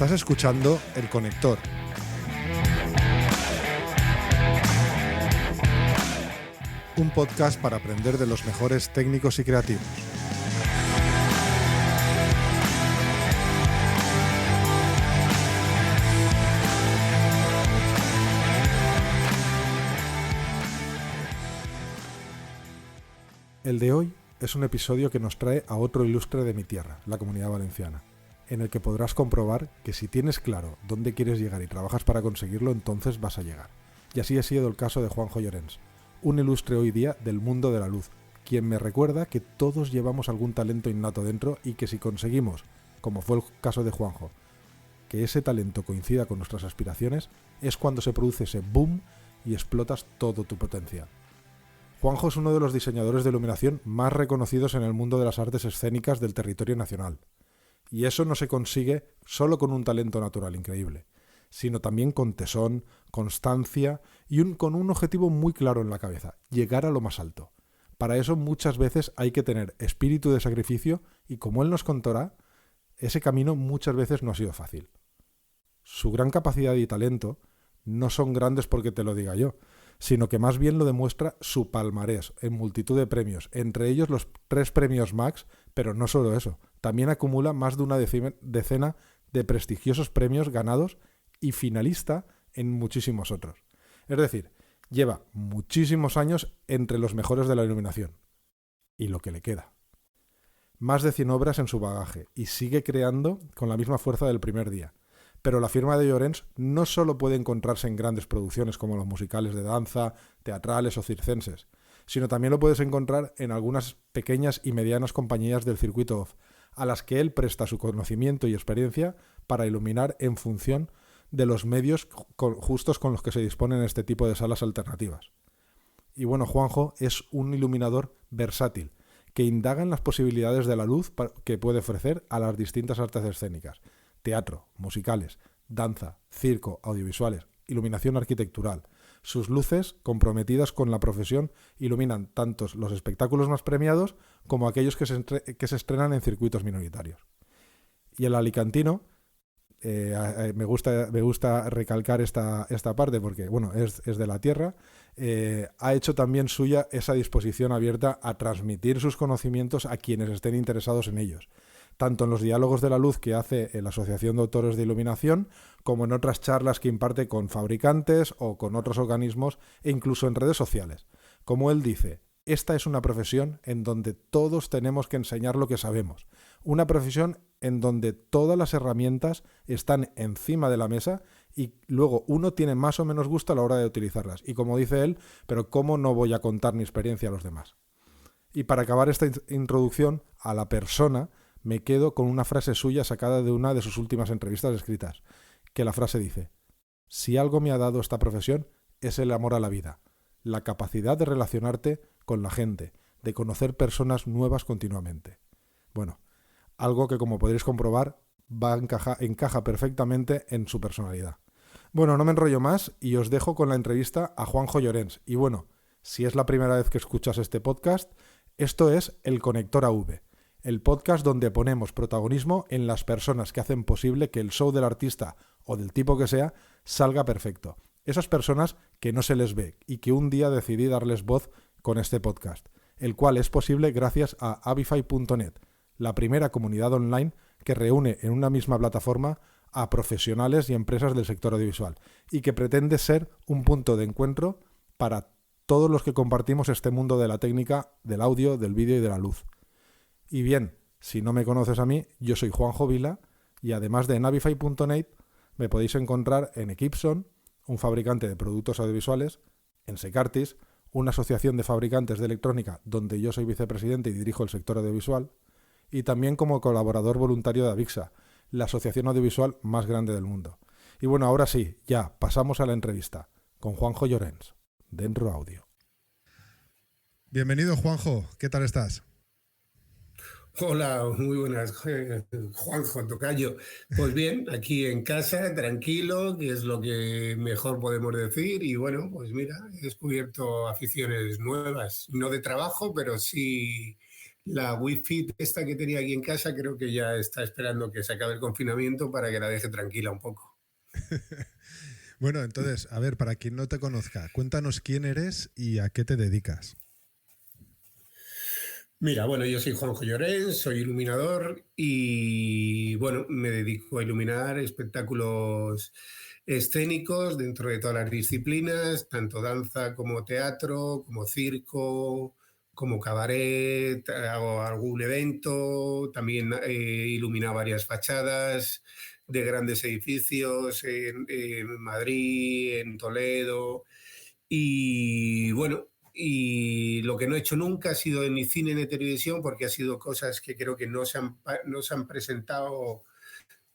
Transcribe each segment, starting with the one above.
Estás escuchando El Conector. Un podcast para aprender de los mejores técnicos y creativos. El de hoy es un episodio que nos trae a otro ilustre de mi tierra, la Comunidad Valenciana, en el que podrás comprobar que si tienes claro dónde quieres llegar y trabajas para conseguirlo, entonces vas a llegar. Y así ha sido el caso de Juanjo Llorens, un ilustre hoy día del mundo de la luz, quien me recuerda que todos llevamos algún talento innato dentro y que si conseguimos, como fue el caso de Juanjo, que ese talento coincida con nuestras aspiraciones, es cuando se produce ese boom y explotas todo tu potencial. Juanjo es uno de los diseñadores de iluminación más reconocidos en el mundo de las artes escénicas del territorio nacional. Y eso no se consigue solo con un talento natural increíble, sino también con tesón, constancia y con un objetivo muy claro en la cabeza, llegar a lo más alto. Para eso muchas veces hay que tener espíritu de sacrificio y, como él nos contará, ese camino muchas veces no ha sido fácil. Su gran capacidad y talento no son grandes porque te lo diga yo, sino que más bien lo demuestra su palmarés en multitud de premios, entre ellos los 3 premios Max, pero no solo eso, también acumula más de una decena de prestigiosos premios ganados y finalista en muchísimos otros. Es decir, lleva muchísimos años entre los mejores de la iluminación. Y lo que le queda. Más de 100 obras en su bagaje y sigue creando con la misma fuerza del primer día. Pero la firma de Llorens no solo puede encontrarse en grandes producciones como los musicales de danza, teatrales o circenses, sino también lo puedes encontrar en algunas pequeñas y medianas compañías del circuito off, a las que él presta su conocimiento y experiencia para iluminar en función de los medios justos con los que se disponen este tipo de salas alternativas. Y bueno, Juanjo es un iluminador versátil, que indaga en las posibilidades de la luz que puede ofrecer a las distintas artes escénicas: teatro, musicales, danza, circo, audiovisuales, iluminación arquitectural. Sus luces, comprometidas con la profesión, iluminan tanto los espectáculos más premiados como aquellos que se estrenan en circuitos minoritarios. Y el alicantino, me gusta recalcar esta parte porque bueno, es de la tierra, ha hecho también suya esa disposición abierta a transmitir sus conocimientos a quienes estén interesados en ellos, tanto en los diálogos de la luz que hace en la Asociación de Autores de Iluminación, como en otras charlas que imparte con fabricantes o con otros organismos e incluso en redes sociales. Como él dice, esta es una profesión en donde todos tenemos que enseñar lo que sabemos. Una profesión en donde todas las herramientas están encima de la mesa y luego uno tiene más o menos gusto a la hora de utilizarlas. Y como dice él, pero ¿cómo no voy a contar mi experiencia a los demás? Y para acabar esta introducción a la persona, me quedo con una frase suya sacada de una de sus últimas entrevistas escritas, que la frase dice: si algo me ha dado esta profesión es el amor a la vida, la capacidad de relacionarte con la gente, de conocer personas nuevas continuamente. Bueno, algo que, como podréis comprobar, encaja perfectamente en su personalidad. Bueno, no me enrollo más y os dejo con la entrevista a Juanjo Llorens. Y bueno, si es la primera vez que escuchas este podcast, esto es El Conector AV, el podcast donde ponemos protagonismo en las personas que hacen posible que el show del artista o del tipo que sea salga perfecto. Esas personas que no se les ve y que un día decidí darles voz con este podcast, el cual es posible gracias a avify.net, la primera comunidad online que reúne en una misma plataforma a profesionales y empresas del sector audiovisual y que pretende ser un punto de encuentro para todos los que compartimos este mundo de la técnica, del audio, del vídeo y de la luz. Y bien, si no me conoces a mí, yo soy Juanjo Vila y además de en avify.net me podéis encontrar en Eclipson, un fabricante de productos audiovisuales, en Secartis, una asociación de fabricantes de electrónica donde yo soy vicepresidente y dirijo el sector audiovisual, y también como colaborador voluntario de Avixa, la asociación audiovisual más grande del mundo. Y bueno, ahora sí, ya pasamos a la entrevista con Juanjo Llorens, Dentro Audio. Bienvenido, Juanjo, ¿qué tal estás? Hola, muy buenas, Juanjo, tocayo. Pues bien, aquí en casa, tranquilo, que es lo que mejor podemos decir. Y bueno, pues mira, he descubierto aficiones nuevas, no de trabajo, pero sí La Wi-Fi esta que tenía aquí en casa creo que ya está esperando que se acabe el confinamiento para que la deje tranquila un poco. Bueno, entonces, a ver, para quien no te conozca, cuéntanos quién eres y a qué te dedicas. Mira, bueno, yo soy Juanjo Llorens, soy iluminador y bueno, me dedico a iluminar espectáculos escénicos dentro de todas las disciplinas, tanto danza como teatro, como circo, como cabaret, hago algún evento, también ilumino varias fachadas de grandes edificios en Madrid, en Toledo. Y bueno, y lo que no he hecho nunca ha sido ni cine ni televisión, porque ha sido cosas que creo que no se han presentado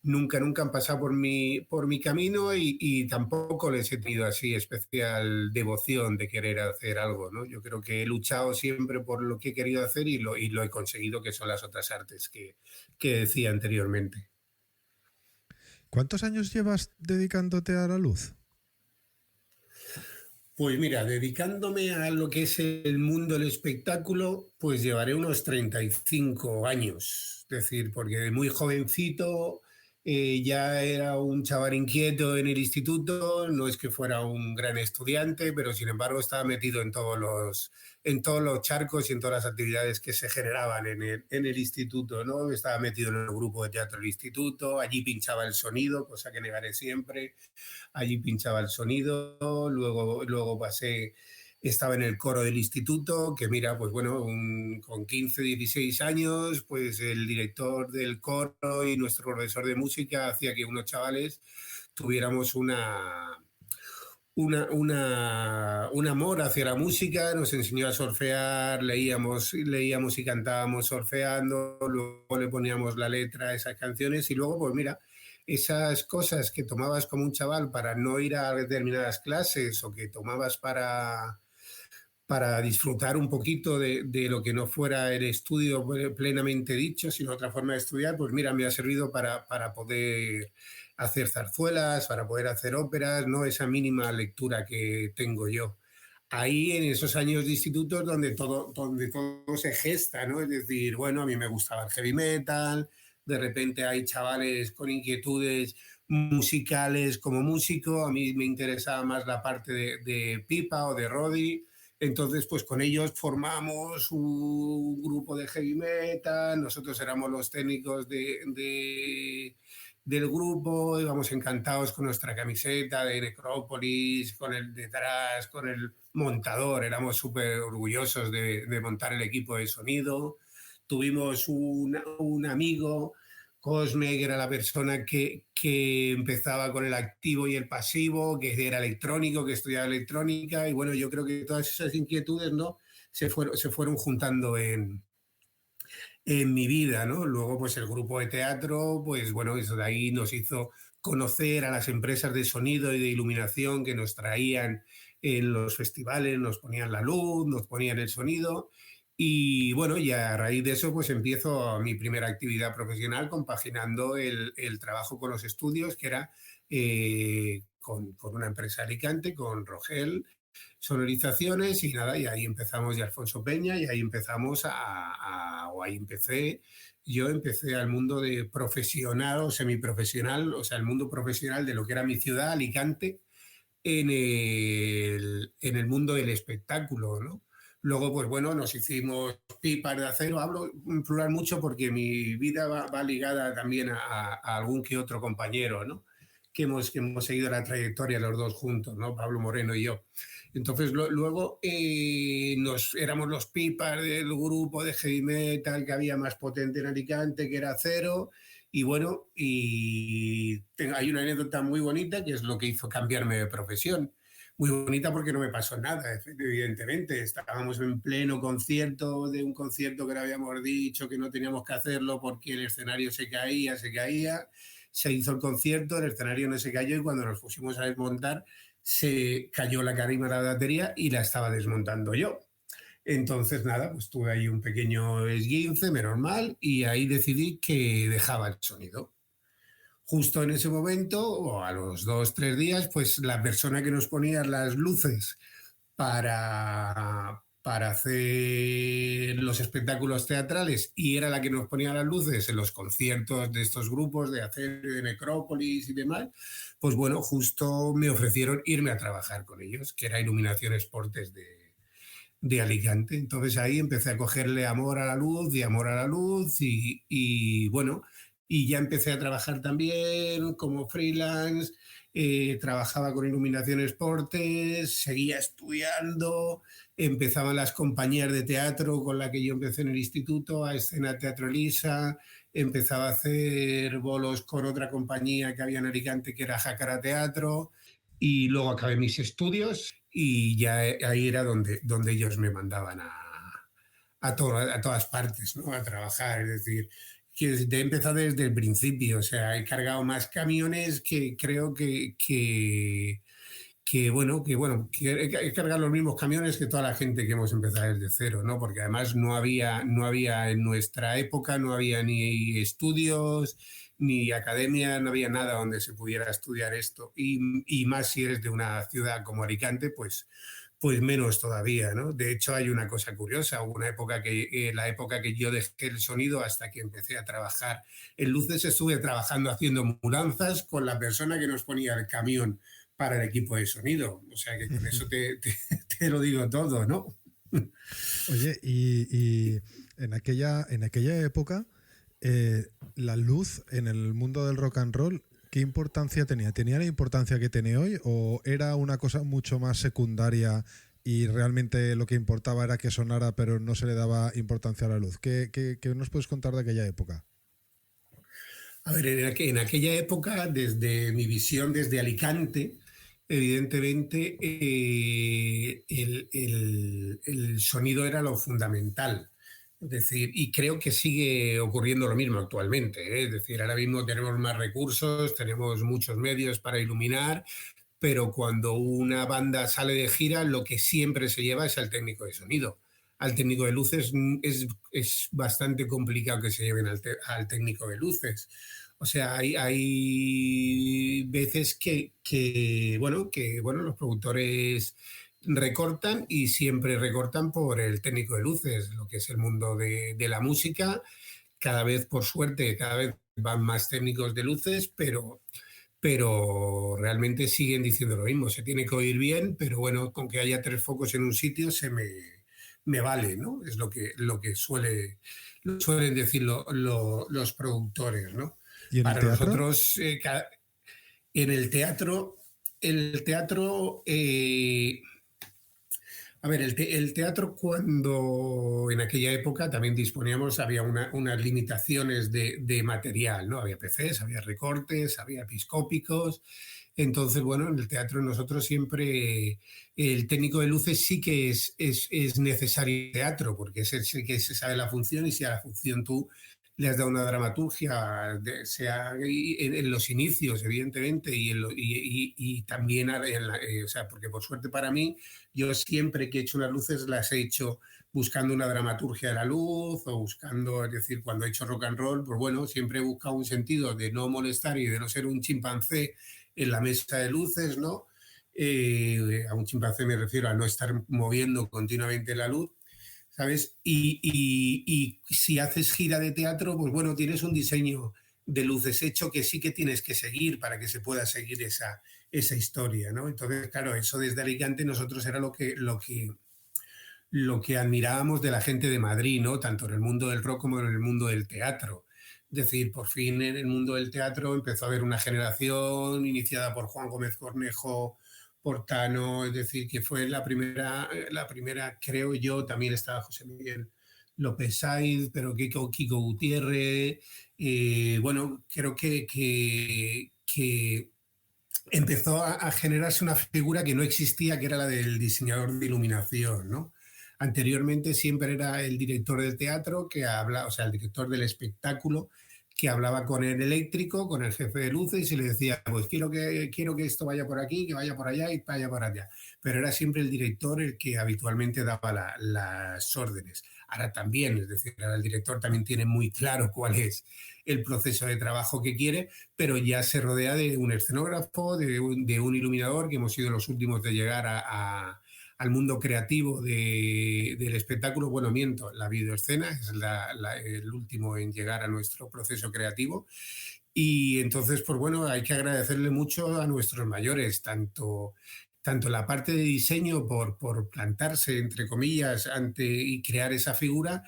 nunca, nunca han pasado por mi camino y tampoco les he tenido así especial devoción de querer hacer algo, ¿no? Yo creo que he luchado siempre por lo que he querido hacer y lo he conseguido, que son las otras artes que decía anteriormente. ¿Cuántos años llevas dedicándote a la luz? Pues mira, dedicándome a lo que es el mundo del espectáculo, pues llevaré unos 35 años. Es decir, porque de muy jovencito ya era un chaval inquieto en el instituto, no es que fuera un gran estudiante, pero sin embargo estaba metido en todos los charcos y en todas las actividades que se generaban en el instituto, ¿no? Estaba metido en el grupo de teatro del instituto, allí pinchaba el sonido, cosa que negaré siempre. Allí pinchaba el sonido, luego pasé, estaba en el coro del instituto, que mira, pues bueno, con 15, 16 años, pues el director del coro y nuestro profesor de música hacía que unos chavales tuviéramos un amor hacia la música, nos enseñó a solfear, leíamos y cantábamos solfeando, luego le poníamos la letra a esas canciones y luego, pues mira, esas cosas que tomabas como un chaval para no ir a determinadas clases o que tomabas para disfrutar un poquito de lo que no fuera el estudio plenamente dicho, sino otra forma de estudiar, pues mira, me ha servido para poder hacer zarzuelas, para poder hacer óperas, no esa mínima lectura que tengo yo. Ahí en esos años de instituto es donde todo se gesta, ¿no? Es decir, bueno, a mí me gustaba el heavy metal, de repente hay chavales con inquietudes musicales como músico, a mí me interesaba más la parte de pipa o de Roddy, entonces, pues con ellos formamos un grupo de heavy metal, nosotros éramos los técnicos del grupo, íbamos encantados con nuestra camiseta de Necrópolis, con el detrás, con el montador, éramos súper orgullosos de montar el equipo de sonido. Tuvimos un amigo, Cosme, que era la persona que empezaba con el activo y el pasivo, que era electrónico, que estudiaba electrónica, y bueno, yo creo que todas esas inquietudes, ¿no? Se fueron juntando en mi vida, ¿no? Luego, pues el grupo de teatro, pues bueno, eso de ahí nos hizo conocer a las empresas de sonido y de iluminación que nos traían en los festivales, nos ponían la luz, nos ponían el sonido. Y bueno, y a raíz de eso, pues empiezo mi primera actividad profesional compaginando el trabajo con los estudios, que era con una empresa de Alicante, con Rogel, sonorizaciones y nada, y ahí empezamos ya Alfonso Peña y ahí empezamos o ahí empecé, yo empecé al mundo de profesional o semiprofesional, o sea, el mundo profesional de lo que era mi ciudad, Alicante, en el mundo del espectáculo, ¿no? Luego, pues bueno, nos hicimos pipas de acero, hablo en plural mucho porque mi vida va ligada también a algún que otro compañero, ¿no? Que hemos seguido la trayectoria los dos juntos, ¿no? Pablo Moreno y yo. Entonces, luego éramos los pipas del grupo de heavy metal que había más potente en Alicante, que era Cero. Y bueno, hay una anécdota muy bonita que es lo que hizo cambiarme de profesión. Muy bonita porque no me pasó nada, evidentemente. Estábamos en pleno concierto de un concierto que le habíamos dicho que no teníamos que hacerlo porque el escenario se caía, se caía. Se hizo el concierto, el escenario no se cayó y cuando nos pusimos a desmontar se cayó la carima de la batería y la estaba desmontando yo. Entonces, nada, pues tuve ahí un pequeño esguince, menos mal, y ahí decidí que dejaba el sonido. Justo en ese momento, o a los 2, 3 días, pues la persona que nos ponía las luces para hacer los espectáculos teatrales y era la que nos ponía las luces en los conciertos de estos grupos de hacer de Necrópolis y demás, pues bueno, justo me ofrecieron irme a trabajar con ellos, que era Iluminación Esportes de Alicante. Entonces ahí empecé a cogerle amor a la luz y amor a la luz y bueno, y ya empecé a trabajar también como freelance, trabajaba con Iluminación Esportes, seguía estudiando, empezaban las compañías de teatro con la que yo empecé en el instituto, a Escena Teatro Elisa, empezaba a hacer bolos con otra compañía que había en Alicante que era Jacara Teatro y luego acabé mis estudios y ya ahí era donde ellos me mandaban a todas partes, ¿no? A trabajar, es decir, que he empezado desde el principio, o sea, he cargado más camiones que creo que he cargado los mismos camiones que toda la gente que hemos empezado desde cero, ¿no? Porque además no había en nuestra época, no había ni estudios, ni academia, no había nada donde se pudiera estudiar esto. Y más si eres de una ciudad como Alicante, pues menos todavía, ¿no? De hecho, hay una cosa curiosa, hubo una época la época que yo dejé el sonido hasta que empecé a trabajar en luces, estuve trabajando haciendo mudanzas con la persona que nos ponía el camión para el equipo de sonido. O sea que con eso te lo digo todo, ¿no? Oye, y en aquella época, la luz en el mundo del rock and roll, ¿qué importancia tenía? ¿Tenía la importancia que tiene hoy o era una cosa mucho más secundaria y realmente lo que importaba era que sonara pero no se le daba importancia a la luz? ¿Qué nos puedes contar de aquella época? A ver, en aquella época, desde mi visión desde Alicante, evidentemente el sonido era lo fundamental. Es decir, y creo que sigue ocurriendo lo mismo actualmente, ¿eh? Es decir, ahora mismo tenemos más recursos, tenemos muchos medios para iluminar, pero cuando una banda sale de gira, lo que siempre se lleva es al técnico de sonido. Al técnico de luces es bastante complicado que se lleven al técnico de luces. O sea, hay veces que los productores recortan y siempre recortan por el técnico de luces, lo que es el mundo de la música. Cada vez, por suerte, cada vez van más técnicos de luces, pero realmente siguen diciendo lo mismo. Se tiene que oír bien, pero bueno, con que haya 3 focos en un sitio me vale, ¿no? Es lo que suelen decir los productores, ¿no? ¿Y en el Para teatro? nosotros, en el teatro, a ver, el teatro cuando en aquella época también disponíamos, había unas limitaciones de material, ¿no? Había PCs, había recortes, había episcópicos. Entonces, bueno, en el teatro nosotros siempre, el técnico de luces sí que es necesario en el teatro, porque es el que se sabe la función y si a la función tú le has dado una dramaturgia, sea en los inicios, evidentemente, y también, o sea, porque por suerte para mí, yo siempre que he hecho unas luces las he hecho buscando una dramaturgia de la luz o buscando, es decir, cuando he hecho rock and roll, pues bueno, siempre he buscado un sentido de no molestar y de no ser un chimpancé en la mesa de luces, ¿no? A un chimpancé me refiero a no estar moviendo continuamente la luz, ¿sabes? Y si haces gira de teatro, pues bueno, tienes un diseño de luces hecho que sí que tienes que seguir para que se pueda seguir esa historia, ¿no? Entonces, claro, eso desde Alicante nosotros era lo que admirábamos de la gente de Madrid, ¿no? Tanto en el mundo del rock como en el mundo del teatro. Es decir, por fin en el mundo del teatro empezó a haber una generación iniciada por Juan Gómez Cornejo, Portano, es decir, que fue la primera, creo yo, también estaba José Miguel López Saiz, pero Kiko Gutiérrez, bueno, creo que empezó a generarse una figura que no existía, que era la del diseñador de iluminación, ¿no? Anteriormente siempre era el director del teatro que habla, o sea, el director del espectáculo que hablaba con el eléctrico, con el jefe de luces y le decía, pues quiero que esto vaya por aquí, que vaya por allá y vaya por allá. Pero era siempre el director el que habitualmente daba las órdenes. Ahora también, es decir, ahora el director también tiene muy claro cuál es el proceso de trabajo que quiere, pero ya se rodea de un escenógrafo, de un iluminador, que hemos sido los últimos de llegar al mundo creativo del espectáculo. Bueno, miento, la videoescena es el último en llegar a nuestro proceso creativo. Y entonces, pues bueno, hay que agradecerle mucho a nuestros mayores, tanto la parte de diseño por plantarse, entre comillas, y crear esa figura,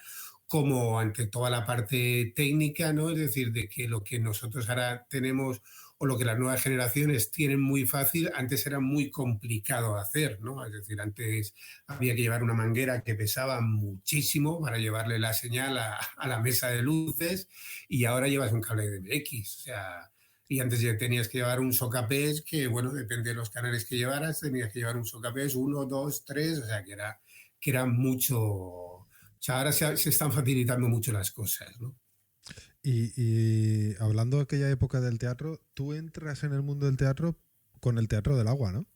como ante toda la parte técnica, ¿no? Es decir, de que lo que nosotros ahora tenemos o lo que las nuevas generaciones tienen muy fácil, antes era muy complicado hacer, ¿no? Es decir, antes había que llevar una manguera que pesaba muchísimo para llevarle la señal a la mesa de luces, y ahora llevas un cable de MX, o sea, y antes ya tenías que llevar un socapés que, bueno, depende de los canales que llevaras, tenías que llevar un socapés 1, 2, 3, o sea, que era mucho. O sea, ahora se están facilitando mucho las cosas, ¿no? Y hablando de aquella época del teatro, tú entras en el mundo del teatro con el Teatro del Agua, ¿no?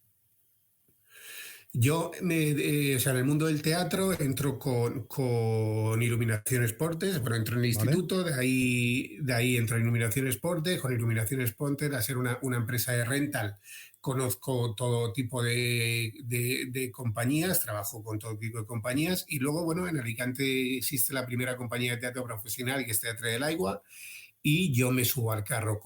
Yo, o sea, en el mundo del teatro entro con Iluminación Esportes, bueno, entro en el ¿Vale? instituto, de ahí entro en Iluminación Esportes, con Iluminación Esportes, a ser una empresa de rental. Conozco todo tipo de compañías, trabajo con todo tipo de compañías, y luego, bueno, en Alicante existe la primera compañía de teatro profesional, que es Teatre del Aigua, y yo me subo al carro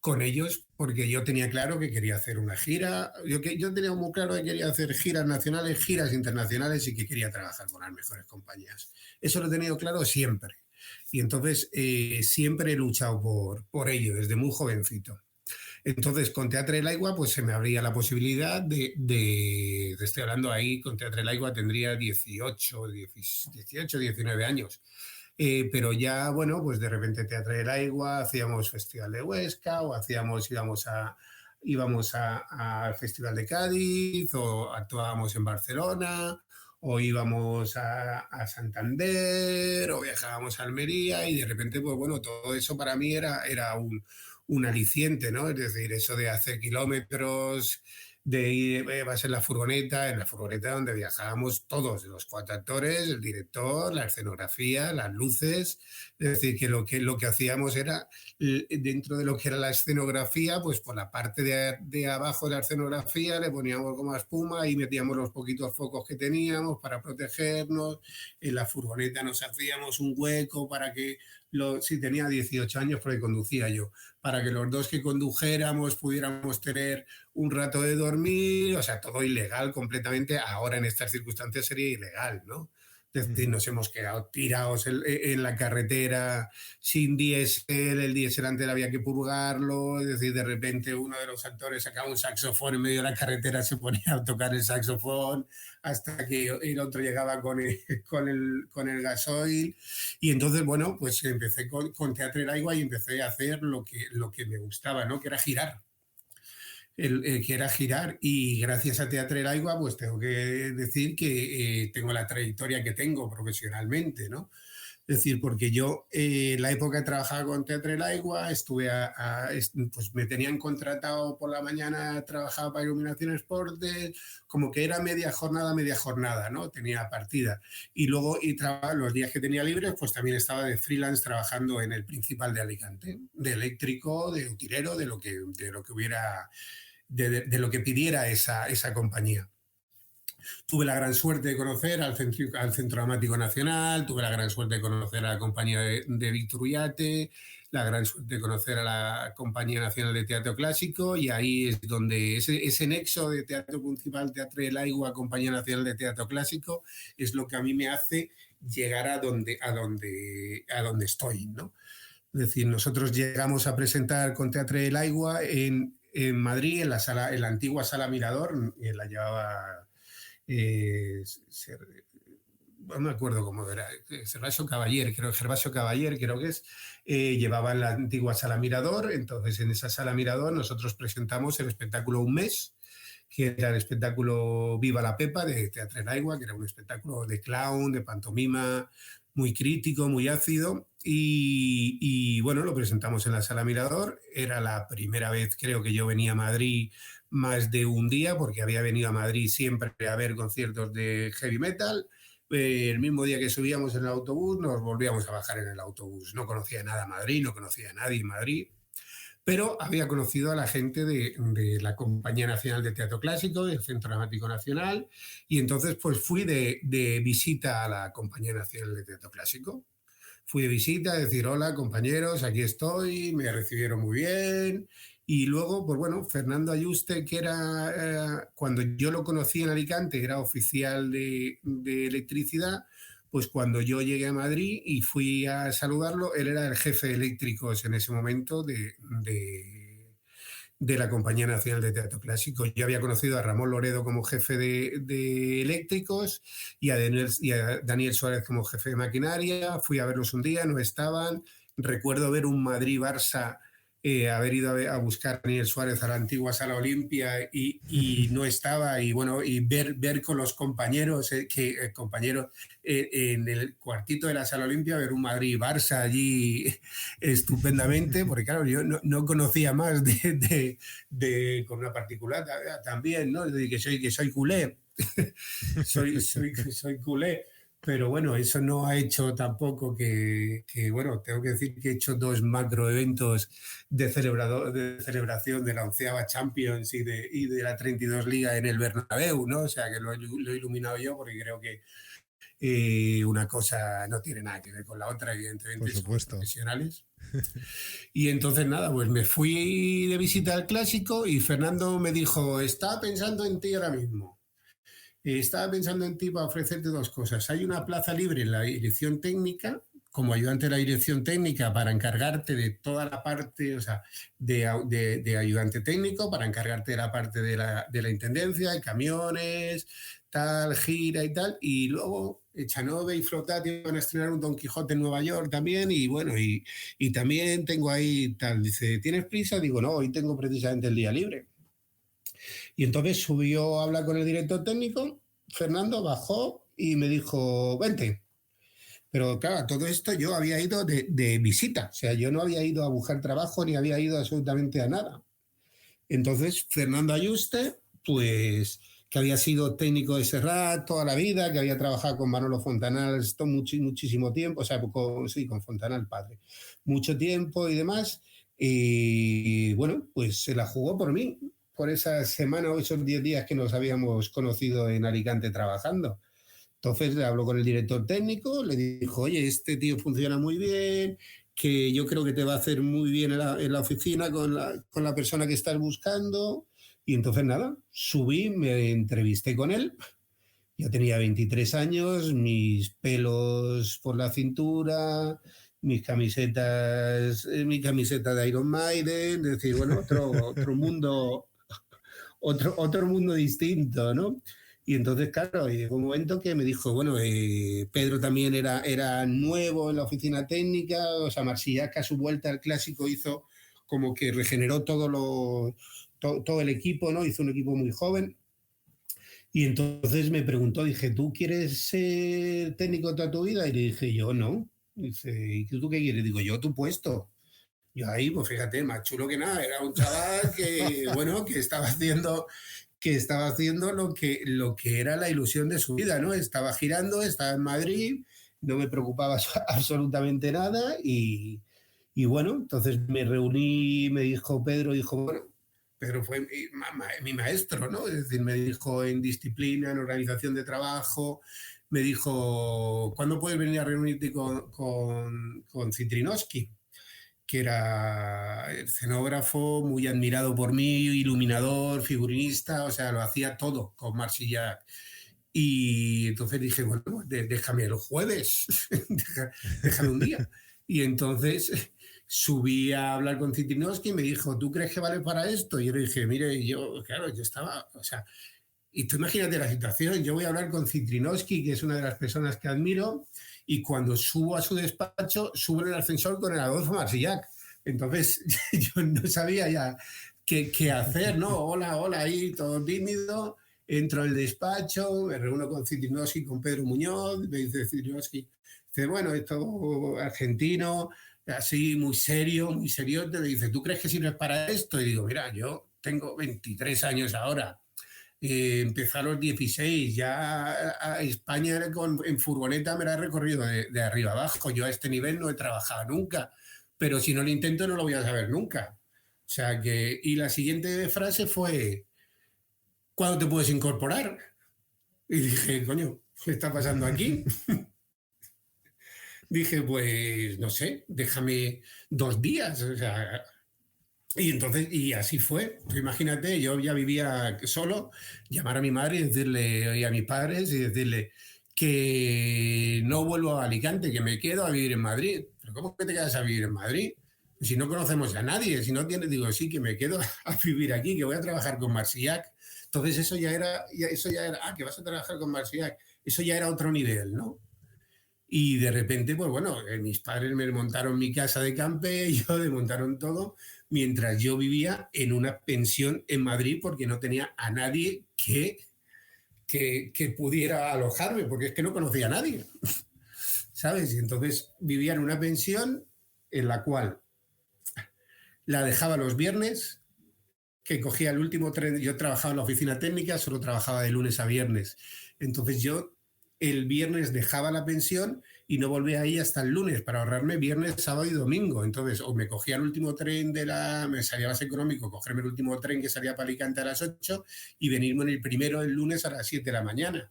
con ellos, porque yo tenía claro que quería hacer una gira. Yo tenía muy claro que quería hacer giras nacionales, giras internacionales, y que quería trabajar con las mejores compañías. Eso lo he tenido claro siempre. Y entonces siempre he luchado por ello, desde muy jovencito. Entonces, con Teatre del Aigua, pues se me abría la posibilidad estoy hablando ahí, con Teatre del Aigua tendría 18, 19 años. Pero ya, bueno, pues de repente Teatre del Aigua, hacíamos Festival de Huesca, o íbamos al Festival de Cádiz, o actuábamos en Barcelona, o íbamos a Santander, o viajábamos a Almería, y de repente, pues bueno, todo eso para mí era un aliciente, ¿no? Es decir, eso de hacer kilómetros, de ir, vas en la furgoneta donde viajábamos todos, los 4 actores, el director, la escenografía, las luces. Es decir, que lo que hacíamos era, dentro de lo que era la escenografía, pues por la parte de abajo de la escenografía le poníamos goma espuma y metíamos los poquitos focos que teníamos para protegernos. En la furgoneta nos hacíamos un hueco para que, si tenía 18 años, porque conducía yo, para que los dos que condujéramos pudiéramos tener un rato de dormir, o sea, todo ilegal completamente. Ahora en estas circunstancias sería ilegal, ¿no? Es decir, nos hemos quedado tirados en la carretera sin diésel, el diésel antes había que purgarlo, es decir, de repente uno de los actores sacaba un saxofón en medio de la carretera, se ponía a tocar el saxofón, hasta que el otro llegaba con el gasoil. Y entonces, bueno, pues empecé con Teatre del Aigua y empecé a hacer lo que me gustaba, ¿no? Que era girar. Que era girar, y gracias a Teatre del Aigua, pues tengo que decir que tengo la trayectoria que tengo profesionalmente, ¿no? Es decir, porque yo en la época que trabajaba con Teatre del Aigua, pues me tenían contratado por la mañana, trabajaba para Iluminación Esportes, como que era media jornada, ¿no? Tenía partida. Y luego, los días que tenía libres, pues también estaba de freelance trabajando en el Principal de Alicante, de eléctrico, de utilero, de lo que hubiera, de lo que pidiera esa compañía. Tuve la gran suerte de conocer al Centro Dramático Nacional, tuve la gran suerte de conocer a la compañía de Víctor Ullate, la gran suerte de conocer a la Compañía Nacional de Teatro Clásico, y ahí es donde ese nexo de Teatro Principal, Teatre del Aigua, Compañía Nacional de Teatro Clásico, es lo que a mí me hace llegar a donde estoy, ¿no? Es decir, nosotros llegamos a presentar con Teatre del Aigua en Madrid, en la antigua Sala Mirador, la llevaba... no me acuerdo cómo era, Gervasio Caballero creo que es, llevaba en la antigua Sala Mirador. Entonces en esa Sala Mirador nosotros presentamos el espectáculo Un Mes, que era el espectáculo Viva la Pepa de Teatre del Aigua, que era un espectáculo de clown, de pantomima, muy crítico, muy ácido, y bueno, lo presentamos en la Sala Mirador. Era la primera vez, creo, que yo venía a Madrid más de un día, porque había venido a Madrid siempre a ver conciertos de heavy metal. El mismo día que subíamos en el autobús, nos volvíamos a bajar en el autobús. No conocía nada Madrid, no conocía a nadie en Madrid. pero había conocido a la gente de la Compañía Nacional de Teatro Clásico, del Centro Dramático Nacional, y entonces pues fui de visita a la Compañía Nacional de Teatro Clásico. Fui de visita a decir, hola compañeros, aquí estoy, me recibieron muy bien. Y luego, pues bueno, Fernando Ayuste, que era, cuando yo lo conocí en Alicante, era oficial de electricidad, pues cuando yo llegué a Madrid y fui a saludarlo, él era el jefe de eléctricos en ese momento de la Compañía Nacional de Teatro Clásico. Yo había conocido a Ramón Loredo como jefe de eléctricos y a Daniel Suárez como jefe de maquinaria. Fui a verlos un día, no estaban. Recuerdo ver un Madrid-Barça, haber ido a buscar a Daniel Suárez a la antigua Sala Olimpia y no estaba, y bueno, y ver con los compañeros, en el cuartito de la Sala Olimpia, ver un Madrid-Barça allí estupendamente, porque claro, yo no conocía más con una particular también, ¿no? De que soy culé, soy culé. Pero bueno, eso no ha hecho tampoco bueno, tengo que decir que he hecho 2 macroeventos de celebración de la 11ª Champions y de la 32 Liga en el Bernabéu, ¿no? O sea, que lo he iluminado yo porque creo que una cosa no tiene nada que ver con la otra, evidentemente. Por supuesto. Somos profesionales. Y entonces nada, pues me fui de visita al Clásico y Fernando me dijo, estaba pensando en ti ahora mismo. Estaba pensando en ti para ofrecerte 2 cosas. Hay una plaza libre en la dirección técnica, como ayudante de la dirección técnica, para encargarte de toda la parte, o sea, de ayudante técnico, para encargarte de la parte de la intendencia, de camiones, tal, gira y tal. Y luego Echanove y Flotati van a estrenar un Don Quijote en Nueva York también. Y bueno, y también tengo ahí tal. Dice, ¿tienes prisa? Digo, no, hoy tengo precisamente el día libre. Y entonces subió a hablar con el director técnico, Fernando bajó y me dijo, vente. Pero claro, a todo esto yo había ido de visita, o sea, yo no había ido a buscar trabajo ni había ido absolutamente a nada. Entonces, Fernando Ayuste, pues que había sido técnico de Serrat toda la vida, que había trabajado con Manolo Fontanal muchísimo tiempo, o sea, con Fontanal padre, mucho tiempo y demás. Y bueno, pues se la jugó por mí, por esa semana o esos 10 días que nos habíamos conocido en Alicante trabajando. Entonces le habló con el director técnico, le dijo, oye, este tío funciona muy bien, que yo creo que te va a hacer muy bien en la oficina con la persona que estás buscando. Y entonces nada, subí, me entrevisté con él. Yo tenía 23 años, mis pelos por la cintura, mi camiseta de Iron Maiden, es decir, bueno, otro mundo, otro mundo distinto, ¿no? Y entonces, claro, llegó un momento que me dijo, bueno, Pedro también era nuevo en la oficina técnica, o sea, Marsillac a su vuelta al Clásico hizo como que regeneró todo el equipo, ¿no? Hizo un equipo muy joven. Y entonces me preguntó, dije, ¿tú quieres ser técnico toda tu vida? Y le dije, yo no. Dice, ¿y tú qué quieres? Digo, yo tu puesto. Yo ahí, pues fíjate, más chulo que nada, era un chaval que, bueno, que estaba haciendo lo que era la ilusión de su vida, ¿no? Estaba girando, estaba en Madrid, no me preocupaba absolutamente nada y bueno, entonces me reuní, me dijo bueno, Pedro fue mi maestro, ¿no? Es decir, me dijo en disciplina, en organización de trabajo, me dijo, ¿cuándo puedes venir a reunirte con Citrinowski? Que era escenógrafo, muy admirado por mí, iluminador, figurinista, o sea, lo hacía todo con Marsillac. Y entonces dije, bueno, déjame el jueves, déjame un día. Y entonces subí a hablar con Citrinowski y me dijo, ¿tú crees que vale para esto? Y yo le dije, mire, yo estaba, o sea, y tú imagínate la situación, yo voy a hablar con Citrinowski, que es una de las personas que admiro, y cuando subo a su despacho, subo en el ascensor con el Adolfo Marsillac. Entonces yo no sabía ya qué hacer, ¿no? Hola, ahí todo tímido. Entro al despacho, me reúno con Citrinowski, con Pedro Muñoz, me dice Citrinowski, dice, bueno, esto argentino, así muy serio, muy seriote, me dice, ¿tú crees que sirves para esto? Y digo, mira, yo tengo 23 años ahora. Empecé a los 16, ya a España en furgoneta me la he recorrido de arriba abajo. Yo a este nivel no he trabajado nunca, pero si no lo intento no lo voy a saber nunca. O sea que, y la siguiente frase fue, ¿cuándo te puedes incorporar? Y dije, coño, ¿qué está pasando aquí? Dije, pues, no sé, déjame 2 días. O sea, y entonces, y así fue. Tú imagínate, yo ya vivía solo, llamar a mi madre y decirle, y a mis padres y decirle que no vuelvo a Alicante, que me quedo a vivir en Madrid. ¿Pero cómo que te quedas a vivir en Madrid? Si no conocemos a nadie, si no tienes, digo, sí, que me quedo a vivir aquí, que voy a trabajar con Marsillac. Entonces eso ya era, que vas a trabajar con Marsillac. Eso ya era otro nivel, ¿no? Y de repente, pues bueno, mis padres me montaron mi casa de campello, desmontaron todo, mientras yo vivía en una pensión en Madrid porque no tenía a nadie que pudiera alojarme, porque es que no conocía a nadie, ¿sabes? Y entonces vivía en una pensión en la cual la dejaba los viernes, que cogía el último tren. Yo trabajaba en la oficina técnica, solo trabajaba de lunes a viernes. Entonces yo el viernes dejaba la pensión y no volvía ahí hasta el lunes para ahorrarme viernes, sábado y domingo. Entonces, o me cogía el último tren me salía más económico cogerme el último tren que salía para Alicante a las 8 y venirme en el primero el lunes a las 7 de la mañana.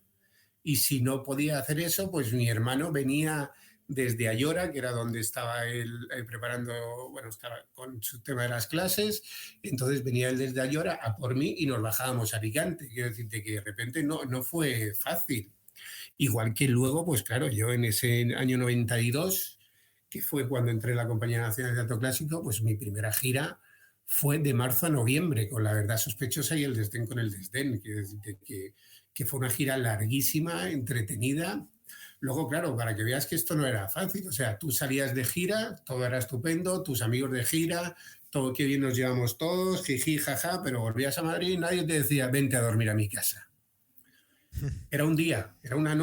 Y si no podía hacer eso, pues mi hermano venía desde Ayora, que era donde estaba él preparando, bueno, estaba con su tema de las clases, entonces venía él desde Ayora a por mí y nos bajábamos a Alicante. Quiero decirte que de repente no fue fácil. Igual que luego, pues claro, yo en ese año 92, que fue cuando entré en la Compañía Nacional de Teatro Clásico, pues mi primera gira fue de marzo a noviembre, con La Verdad Sospechosa y El Desdén con el Desdén. Quiero decirte que fue una gira larguísima, entretenida. Luego, claro, para que veas que esto no era fácil, o sea, tú salías de gira, todo era estupendo, tus amigos de gira, todo qué bien nos llevamos todos, jiji, jaja, pero volvías a Madrid y nadie te decía, vente a dormir a mi casa. Era un día, era una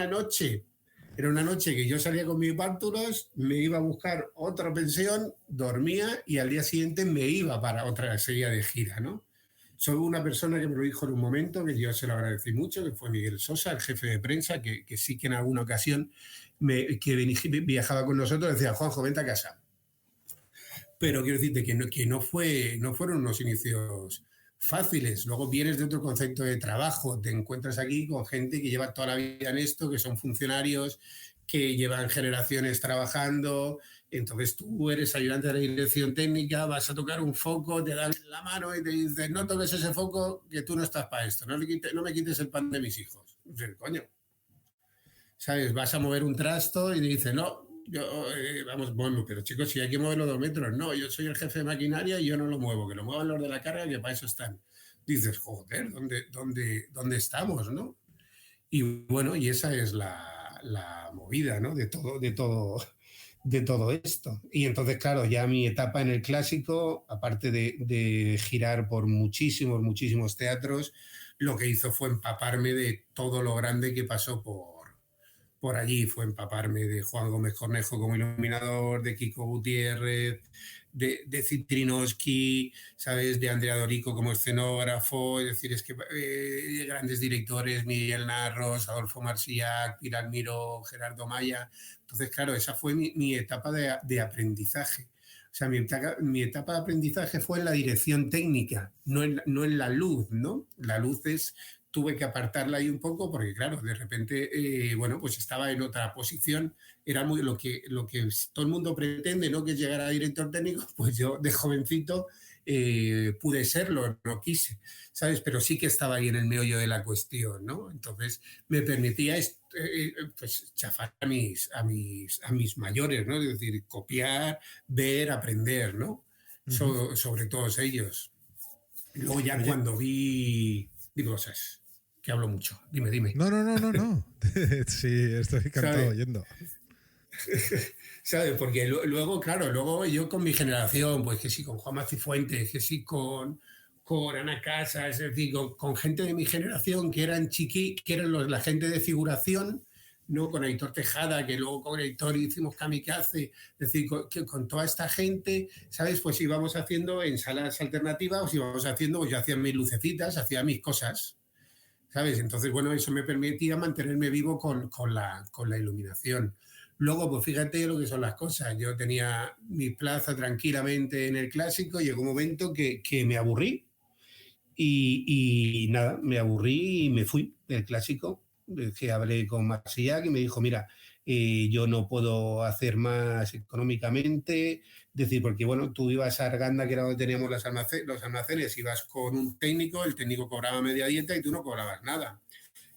noche que yo salía con mis bártulos, me iba a buscar otra pensión, dormía y al día siguiente me iba para otra serie de gira, ¿no? Soy una persona que me lo dijo en un momento, que yo se lo agradecí mucho, que fue Miguel Sosa, el jefe de prensa, que sí que en alguna ocasión que viajaba con nosotros decía, Juanjo, vente a casa. Pero quiero decirte que no fueron unos inicios fáciles. Luego vienes de otro concepto de trabajo, te encuentras aquí con gente que lleva toda la vida en esto, que son funcionarios, que llevan generaciones trabajando. Entonces tú eres ayudante de la dirección técnica, vas a tocar un foco, te dan la mano y te dicen, no toques ese foco, que tú no estás para esto, no me quites el pan de mis hijos. Entonces, coño, ¿sabes? Vas a mover un trasto y te dicen, no, vamos, bueno, pero chicos, si hay que moverlo 2 metros, no, yo soy el jefe de maquinaria y yo no lo muevo, que lo muevan los de la carga, que para eso están. Dices, joder, ¿dónde estamos, no? Y bueno, y esa es la movida, ¿no? De todo esto. Y entonces, claro, ya mi etapa en el clásico, aparte de girar por muchísimos teatros, lo que hizo fue empaparme de todo lo grande que pasó por allí. Fue empaparme de Juan Gómez Cornejo como iluminador, de Kiko Gutiérrez, de Citrinowski, ¿sabes? De Andrea Dorico como escenógrafo. Es decir, es que grandes directores, Miguel Narros, Adolfo Marsillac, Pilar Miró, Gerardo Maya. Entonces, claro, esa fue mi etapa de aprendizaje. O sea, mi etapa de aprendizaje fue en la dirección técnica, no en la luz, ¿no? La luz tuve que apartarla ahí un poco porque, claro, de repente, bueno, pues estaba en otra posición. Era muy lo que todo el mundo pretende, ¿no? Que es llegar a director técnico. Pues yo de jovencito pude serlo, no quise, ¿sabes? Pero sí que estaba ahí en el meollo de la cuestión, ¿no? Entonces me permitía pues chafar a mis mayores, ¿no? Es decir, copiar, ver, aprender, ¿no? Sobre todos ellos. Luego ya cuando vi cosas, que hablo mucho. Dime. No. Sí, estoy encantado oyendo. ¿Sabes? Porque luego, claro, luego yo con mi generación, pues que sí, con Juan Macifuentes, que sí, con Ana Casas, es decir, con gente de mi generación que eran la gente de figuración, ¿no? Con Aitor Tejada, que luego con Aitor hicimos Kamikaze, es decir, con toda esta gente, ¿sabes? Pues íbamos haciendo en salas alternativas, íbamos haciendo, pues yo hacía mis lucecitas, hacía mis cosas, ¿sabes? Entonces, bueno, eso me permitía mantenerme vivo con la iluminación. Luego, pues fíjate lo que son las cosas. Yo tenía mi plaza tranquilamente en el Clásico, llegó un momento que me aburrí y nada, me aburrí y me fui del Clásico. Que hablé con Marsillac y me dijo, mira, yo no puedo hacer más económicamente, decir, porque bueno, tú ibas a Arganda, que era donde teníamos los almacenes, ibas con un técnico, el técnico cobraba media dieta y tú no cobrabas nada.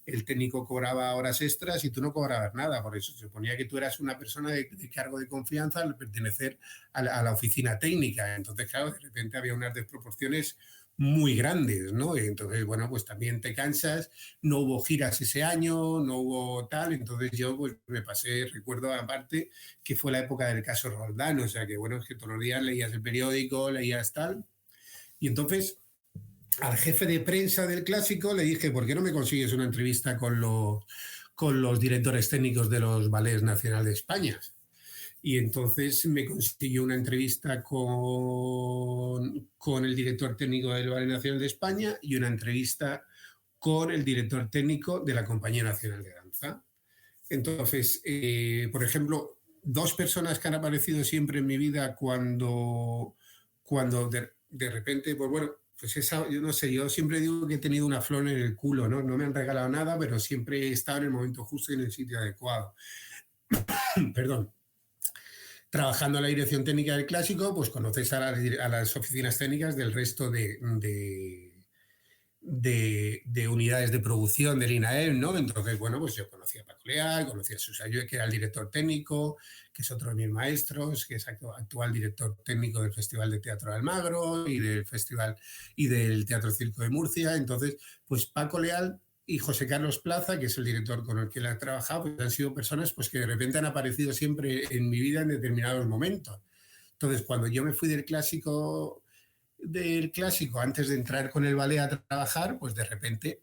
El técnico cobraba horas extras y tú no cobrabas nada. Por eso se suponía que tú eras una persona de cargo de confianza al pertenecer a la oficina técnica. Entonces, claro, de repente había unas desproporciones muy grandes, ¿no? Y entonces, bueno, pues también te cansas, no hubo giras ese año, no hubo tal, entonces yo pues me pasé, recuerdo aparte que fue la época del caso Roldán, o sea que bueno, es que todos los días leías el periódico, leías tal, y entonces al jefe de prensa del Clásico le dije, ¿por qué no me consigues una entrevista con los directores técnicos de los Ballets Nacional de España? Y entonces me consiguió una entrevista con el director técnico del Ballet Nacional de España y una entrevista con el director técnico de la Compañía Nacional de Danza. Entonces, por ejemplo, dos personas que han aparecido siempre en mi vida cuando de repente, pues bueno, pues esa, yo no sé, yo siempre digo que he tenido una flor en el culo, ¿no? No me han regalado nada, pero siempre he estado en el momento justo y en el sitio adecuado. Perdón. Trabajando en la dirección técnica del Clásico, pues conoces a las oficinas técnicas del resto de unidades de producción del INAEM, ¿no? Entonces, bueno, pues yo conocía a Paco Leal, conocía a Susayo, que era el director técnico, que es otro de mis maestros, que es actual director técnico del Festival de Teatro de Almagro y del Festival y del Teatro Circo de Murcia. Entonces, pues Paco Leal y José Carlos Plaza, que es el director con el que él ha trabajado, pues han sido personas pues, que de repente han aparecido siempre en mi vida en determinados momentos. Entonces, cuando yo me fui del Clásico, antes de entrar con el ballet a trabajar, pues de repente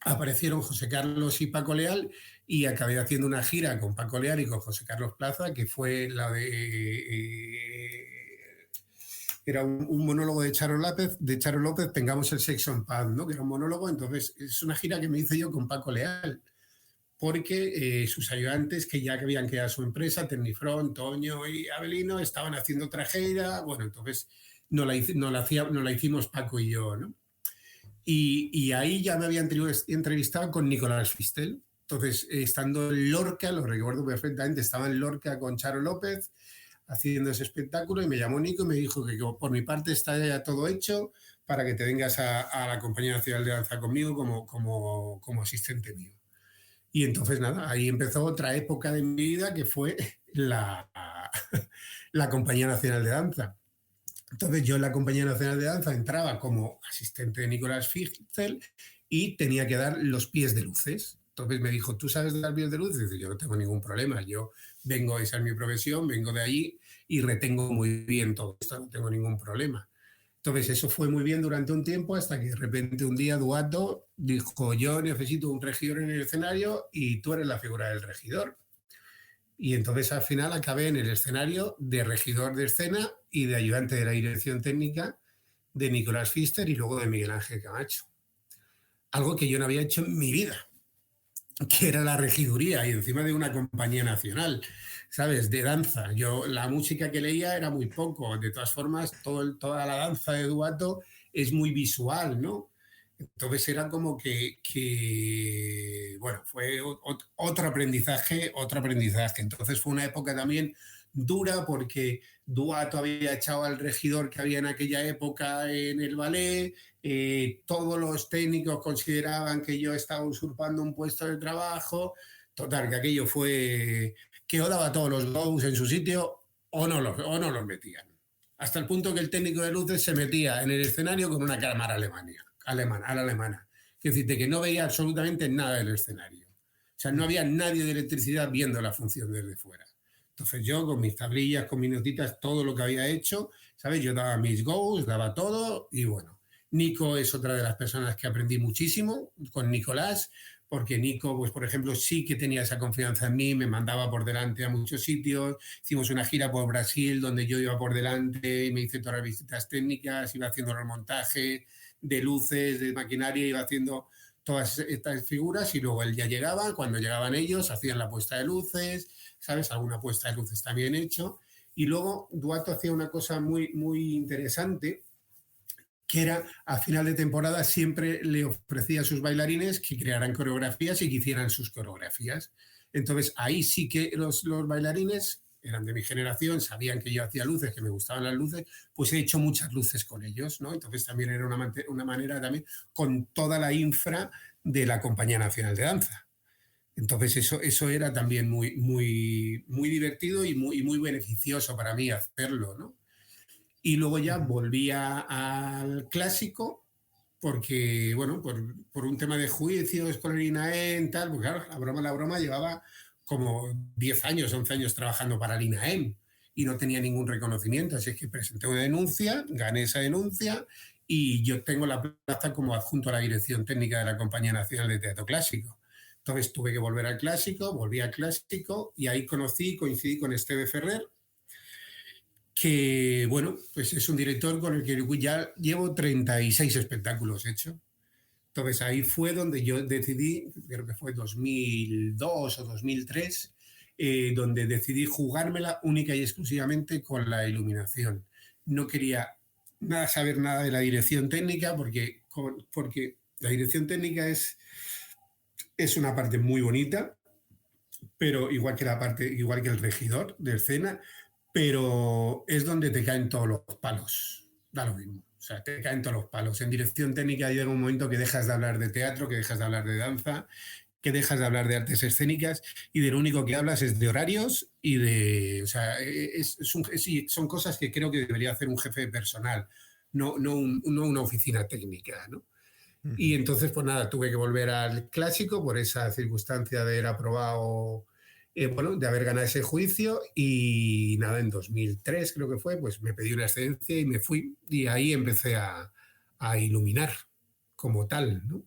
aparecieron José Carlos y Paco Leal y acabé haciendo una gira con Paco Leal y con José Carlos Plaza, que fue la de... era un monólogo de Charo López, Tengamos el sexo en paz, ¿no? Que era un monólogo. Entonces es una gira que me hice yo con Paco Leal, porque sus ayudantes, que ya que habían creado su empresa, Tecnifront, Toño y Abelino, estaban haciendo otra gira. Bueno, entonces no la hicimos Paco y yo, ¿no? Y ahí ya me había entrevistado con Nicolás Fistel. Entonces, estando en Lorca, lo recuerdo perfectamente, estaba en Lorca con Charo López haciendo ese espectáculo y me llamó Nico y me dijo que por mi parte está ya todo hecho para que te vengas a la Compañía Nacional de Danza conmigo como asistente mío. Y entonces, nada, ahí empezó otra época de mi vida que fue la Compañía Nacional de Danza. Entonces yo en la Compañía Nacional de Danza entraba como asistente de Nicolás Fistel y tenía que dar los pies de luces. Entonces me dijo, ¿tú sabes dar pies de luces? Y dice, yo no tengo ningún problema, yo vengo, esa es mi profesión, vengo de allí y retengo muy bien todo esto, no tengo ningún problema. Entonces eso fue muy bien durante un tiempo hasta que de repente un día Duato dijo, yo necesito un regidor en el escenario y tú eres la figura del regidor. Y entonces al final acabé en el escenario de regidor de escena y de ayudante de la dirección técnica de Nicolás Fister y luego de Miguel Ángel Camacho. Algo que yo no había hecho en mi vida, que era la regiduría y encima de una compañía nacional, ¿sabes? De danza. Yo la música que leía era muy poco. De todas formas, toda la danza de Duato es muy visual, ¿no? Entonces era como que bueno, fue otro aprendizaje. Entonces fue una época también dura porque Duato había echado al regidor que había en aquella época en el ballet, todos los técnicos consideraban que yo estaba usurpando un puesto de trabajo, total, que aquello fue que o daba todos los goals en su sitio o no los metían. Hasta el punto que el técnico de luces se metía en el escenario con una cámara a la alemana. Es decir, de que no veía absolutamente nada del escenario. O sea, no había nadie de electricidad viendo la función desde fuera. Entonces yo, con mis tablillas, con mis notitas, todo lo que había hecho, ¿sabes? Yo daba mis goals, daba todo y bueno. Nico es otra de las personas que aprendí muchísimo con Nicolás, porque Nico, pues por ejemplo, sí que tenía esa confianza en mí, me mandaba por delante a muchos sitios, hicimos una gira por Brasil donde yo iba por delante y me hice todas las visitas técnicas, iba haciendo el montaje de luces, de maquinaria, iba haciendo todas estas figuras, y luego él ya llegaba, cuando llegaban ellos hacían la puesta de luces, ¿sabes? Alguna puesta de luces también hecho. Y luego Duato hacía una cosa muy, muy interesante, que era, a final de temporada siempre le ofrecía a sus bailarines que crearan coreografías y que hicieran sus coreografías. Entonces ahí sí que los bailarines eran de mi generación, sabían que yo hacía luces, que me gustaban las luces, pues he hecho muchas luces con ellos, ¿no? Entonces también era una manera también con toda la infra de la Compañía Nacional de Danza. Entonces eso era también muy, muy, muy divertido y muy beneficioso para mí hacerlo, ¿no? Y luego ya volvía al clásico porque, bueno, por un tema de juicios con el INAEM, tal, porque claro, la broma llevaba como 10 años, 11 años trabajando para el INAEM y no tenía ningún reconocimiento. Así es que presenté una denuncia, gané esa denuncia y yo tengo la plaza como adjunto a la dirección técnica de la Compañía Nacional de Teatro Clásico. Entonces tuve que volver al clásico, volví al clásico y ahí coincidí con Esteve Ferrer, que, bueno, pues es un director con el que ya llevo 36 espectáculos hechos. Entonces ahí fue donde yo decidí, creo que fue 2002 o 2003, donde decidí jugármela única y exclusivamente con la iluminación. No quería saber nada de la dirección técnica porque la dirección técnica es una parte muy bonita, pero igual que el regidor de escena, pero es donde te caen todos los palos. Da lo mismo. O sea, te caen todos los palos. En dirección técnica llega un momento que dejas de hablar de teatro, que dejas de hablar de danza, que dejas de hablar de artes escénicas y de lo único que hablas es de horarios y de... O sea, son cosas que creo que debería hacer un jefe de personal, no una oficina técnica, ¿no? Y entonces, pues nada, tuve que volver al clásico por esa circunstancia de haber aprobado, bueno, de haber ganado ese juicio y nada, en 2003 creo que fue, pues me pedí una excedencia y me fui y ahí empecé a iluminar como tal, ¿no?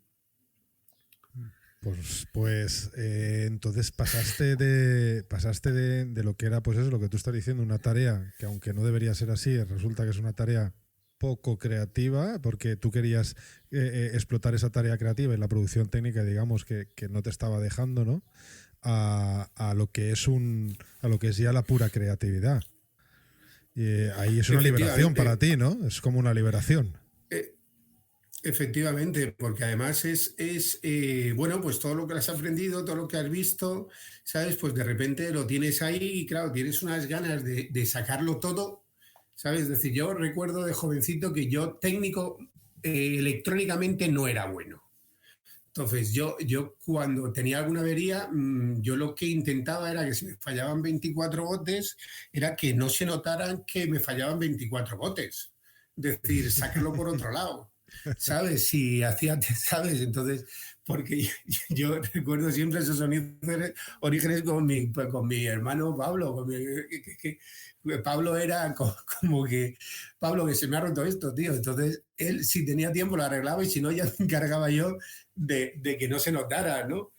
Pues entonces pasaste de lo que era, pues eso, lo que tú estás diciendo, una tarea que aunque no debería ser así, resulta que es una tarea poco creativa, porque tú querías explotar esa tarea creativa y la producción técnica, digamos, que no te estaba dejando, ¿no? A lo que es ya la pura creatividad. Y ahí es una liberación para ti, ¿no? Es como una liberación. Efectivamente, porque además bueno, pues todo lo que has aprendido, todo lo que has visto, ¿sabes? Pues de repente lo tienes ahí y claro, tienes unas ganas de sacarlo todo, ¿sabes? Es decir, yo recuerdo de jovencito que yo técnico electrónicamente no era bueno. Entonces yo cuando tenía alguna avería, yo lo que intentaba era que si me fallaban 24 botes, era que no se notaran que me fallaban 24 botes. Es decir, sacarlo por otro lado. ¿Sabes? Si hacía, ¿sabes? Entonces, porque yo recuerdo siempre esos orígenes con mi hermano Pablo. Pablo era como que, Pablo, que se me ha roto esto, tío. Entonces, él si tenía tiempo lo arreglaba y si no, ya me encargaba yo de que no se notara, ¿no?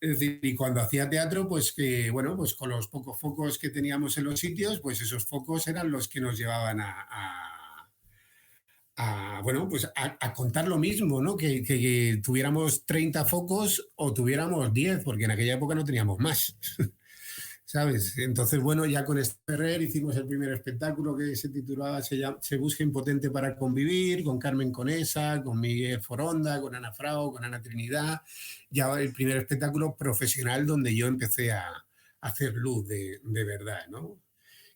Es decir, y cuando hacía teatro, pues que, bueno, pues con los pocos focos que teníamos en los sitios, pues esos focos eran los que nos llevaban bueno, pues a contar lo mismo, ¿no? Que tuviéramos 30 focos o tuviéramos 10, porque en aquella época no teníamos más, ¿sabes? Entonces, bueno, ya con este Ferrer hicimos el primer espectáculo que se titulaba Se busca impotente para convivir, con Carmen Conesa, con Miguel Foronda, con Ana Frau, con Ana Trinidad, ya el primer espectáculo profesional donde yo empecé a hacer luz de verdad, ¿no?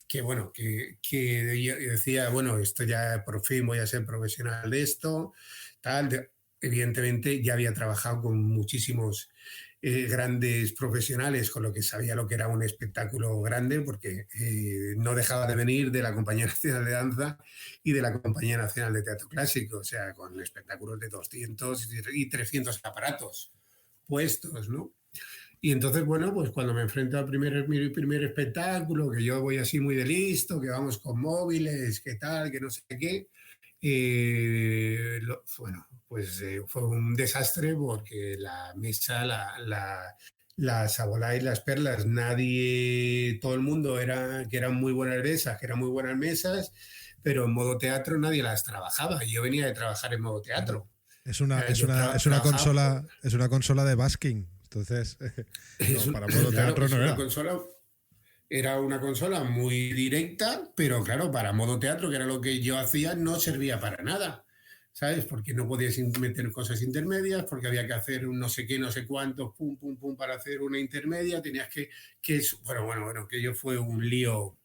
Que bueno, que yo decía, bueno, esto ya por fin voy a ser profesional de esto, tal. Evidentemente ya había trabajado con muchísimos grandes profesionales, con lo que sabía lo que era un espectáculo grande, porque no dejaba de venir de la Compañía Nacional de Danza y de la Compañía Nacional de Teatro Clásico, o sea, con espectáculos de 200 y 300 aparatos puestos, ¿no? Y entonces, bueno, pues cuando me enfrento al mi primer espectáculo, que yo voy así muy de listo, que vamos con móviles, que tal, que no sé qué, bueno, pues fue un desastre porque la mesa, la Sabolá y las Perlas, todo el mundo que eran muy buenas mesas, pero en modo teatro nadie las trabajaba. Yo venía de trabajar en modo teatro. Es una trabajaba, consola de basking. Entonces, para modo claro, teatro no era. Era una consola muy directa, pero claro, para modo teatro, que era lo que yo hacía, no servía para nada, ¿sabes? Porque no podías meter cosas intermedias, porque había que hacer un no sé qué, no sé cuántos, pum, pum, pum, para hacer una intermedia, tenías bueno, que yo fue un lío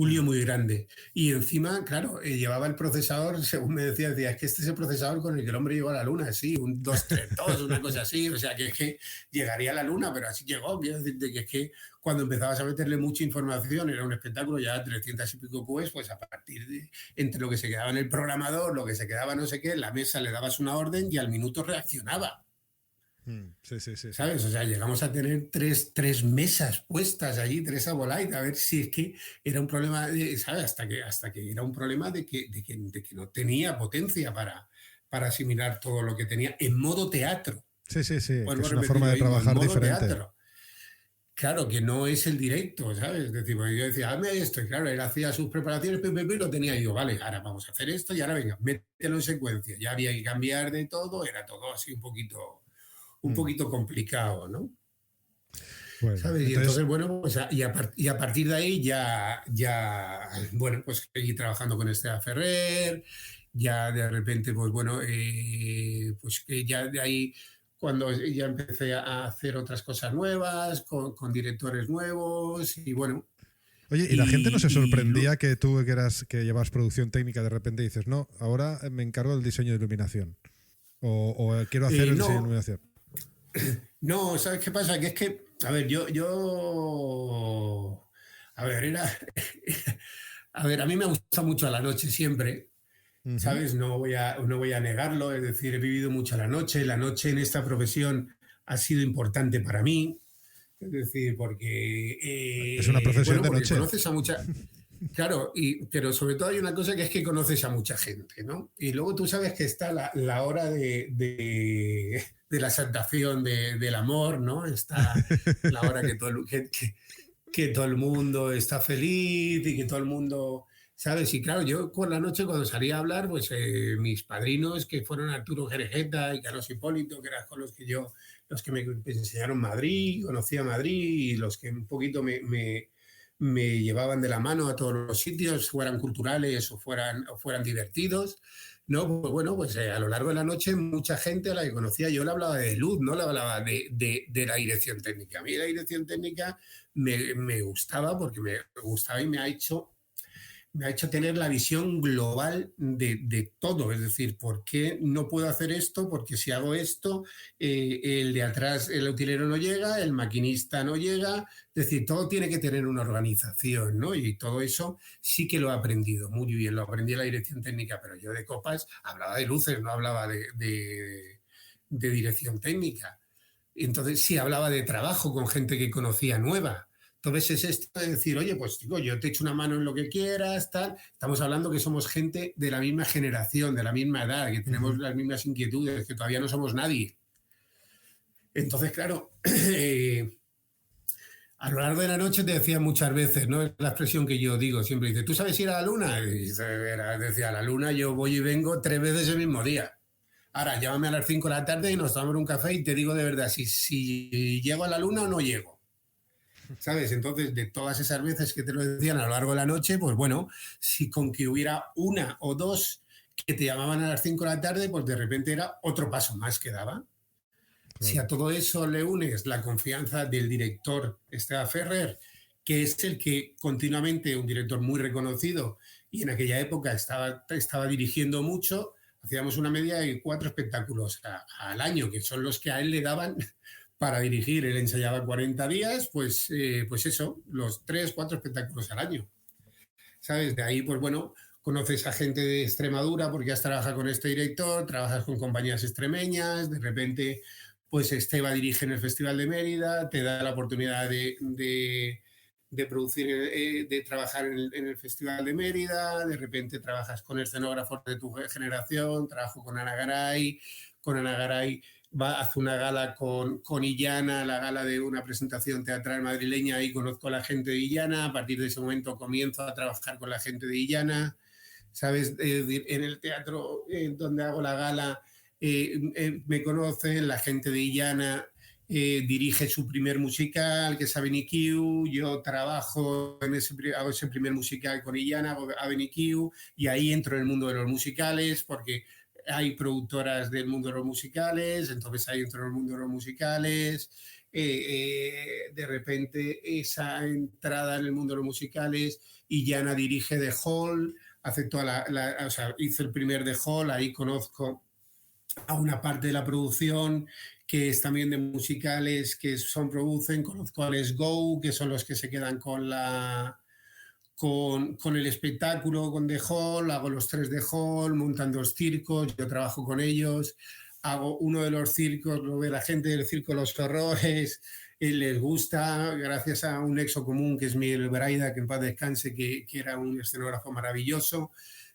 muy grande. Y encima, claro, llevaba el procesador, según me decía, es que este es el procesador con el que el hombre llegó a la luna, sí, un 232, una cosa así, o sea, que es que llegaría a la luna, pero así llegó. Quiero decirte que es que cuando empezabas a meterle mucha información, era un espectáculo, ya 300 y pico QEs, pues a partir de, entre lo que se quedaba en el programador, lo que se quedaba no sé qué, en la mesa le dabas una orden y al minuto reaccionaba. Sí, sí, sí, sí. ¿Sabes? O sea, llegamos a tener tres mesas puestas allí, tres Abolite, a ver si es que era un problema, ¿sabes? Hasta que era un problema de que no tenía potencia para asimilar todo lo que tenía en modo teatro. Sí, sí, sí, Vuelvo que a es una forma repetirlo de ahí, en trabajar modo diferente. teatro. Claro, que no es el directo, ¿sabes? Es decir, yo decía, hazme esto, y claro, él hacía sus preparaciones, y lo tenía yo, vale, ahora vamos a hacer esto, y ahora venga, mételo en secuencia. Ya había que cambiar de todo, era todo así un poquito complicado, ¿no? Bueno, ¿Sabes? Y entonces, bueno, pues y a partir de ahí bueno, pues seguí trabajando con Estela Ferrer, ya de repente, pues bueno, pues que ya de ahí, cuando ya empecé a hacer otras cosas nuevas, con directores nuevos, y bueno. Oye, ¿y la gente no se y sorprendía que tú que llevas producción técnica de repente dices, no, ahora me encargo del diseño de iluminación? O quiero hacer el diseño de no, iluminación. no, ¿sabes qué pasa? Que es que, a ver, a ver, a ver, a mí me gusta mucho la noche siempre, Ujú. ¿sabes? No voy a negarlo, es decir, he vivido mucho la noche en esta profesión ha sido importante para mí, es decir, Es una porque, profesión bueno, de porque noche. conoces a claro, pero sobre todo hay una cosa que es que conoces a mucha gente, ¿no? Y luego tú sabes que está la hora de la exaltación del amor, ¿no? Está la hora que todo el mundo está feliz y que todo el mundo, ¿sabes? Y claro, yo por la noche cuando salía a hablar, pues mis padrinos, que fueron Arturo Jerejeta y Carlos Hipólito, que eran con los que me enseñaron Madrid, conocía Madrid y los que un poquito me llevaban de la mano a todos los sitios, fueran culturales o fueran divertidos. No, pues bueno, pues a lo largo de la noche mucha gente a la que conocía, yo le hablaba de luz, no le hablaba de la dirección técnica. A mí la dirección técnica me gustaba porque me gustaba y me ha hecho tener la visión global de todo. Es decir, ¿por qué no puedo hacer esto? Porque si hago esto, el de atrás, el utilero no llega, el maquinista no llega. Es decir, todo tiene que tener una organización, ¿no? Y todo eso sí que lo he aprendido muy bien. Lo aprendí en la dirección técnica, pero yo de copas hablaba de luces, no hablaba de dirección técnica. Entonces sí hablaba de trabajo con gente que conocía nueva. Entonces es esto de decir, oye, pues digo, yo te echo una mano en lo que quieras, tal. Estamos hablando que somos gente de la misma generación, de la misma edad, que tenemos Ujú. las mismas inquietudes, que todavía no somos nadie. Entonces, claro, a lo largo de la noche te decía muchas veces, ¿no? Es la expresión que yo digo siempre, dice, ¿tú sabes ir a la luna? Y decía, a la luna yo voy y vengo 3 veces el mismo día. Ahora, llámame a las 5 de la tarde y nos tomamos un café y te digo de verdad si llego a la luna o no llego. ¿Sabes? Entonces, de todas esas veces que te lo decían a lo largo de la noche, pues bueno, si con que hubiera una o dos que te llamaban a las 5 de la tarde, pues de repente era otro paso más que daba. Si Claro. a todo eso le unes la confianza del director Estela Ferrer, que es el que continuamente, un director muy reconocido, y en aquella época estaba dirigiendo mucho, hacíamos una media de 4 espectáculos al año, que son los que a él le daban para dirigir. Él ensayaba 40 días, pues eso, los 3, 4 espectáculos al año. ¿Sabes? De ahí, pues bueno, conoces a gente de Extremadura porque has trabajado con este director, trabajas con compañías extremeñas, de repente, pues Esteba dirige en el Festival de Mérida, te da la oportunidad de producir, de trabajar en el Festival de Mérida, de repente trabajas con escenógrafos de tu generación, trabajo con Ana Garay hace una gala con Illana, la gala de una presentación teatral madrileña, y conozco a la gente de Illana, a partir de ese momento comienzo a trabajar con la gente de Illana, ¿sabes? En el teatro donde hago la gala me conocen, la gente de Illana dirige su primer musical, que es Avenue Q. Yo trabajo hago ese primer musical con Illana, hago Avenue Q, y ahí entro en el mundo de los musicales, porque hay productoras del mundo de los musicales, entonces ahí entro en el mundo de los musicales. De repente esa entrada en el mundo de los musicales, Illana dirige The Hall, hace toda o sea, hizo el primer The Hall, ahí conozco a una parte de la producción que es también de musicales que producen, conozco a Les Go, que son los que se quedan con el espectáculo, con The Hall, hago los 3 The Hall, montan 2 circos, yo trabajo con ellos, hago uno de los circos, lo ve la gente del Circo Los Horrores, les gusta, gracias a un nexo común que es Miguel Braida, que en paz descanse, que era un escenógrafo maravilloso,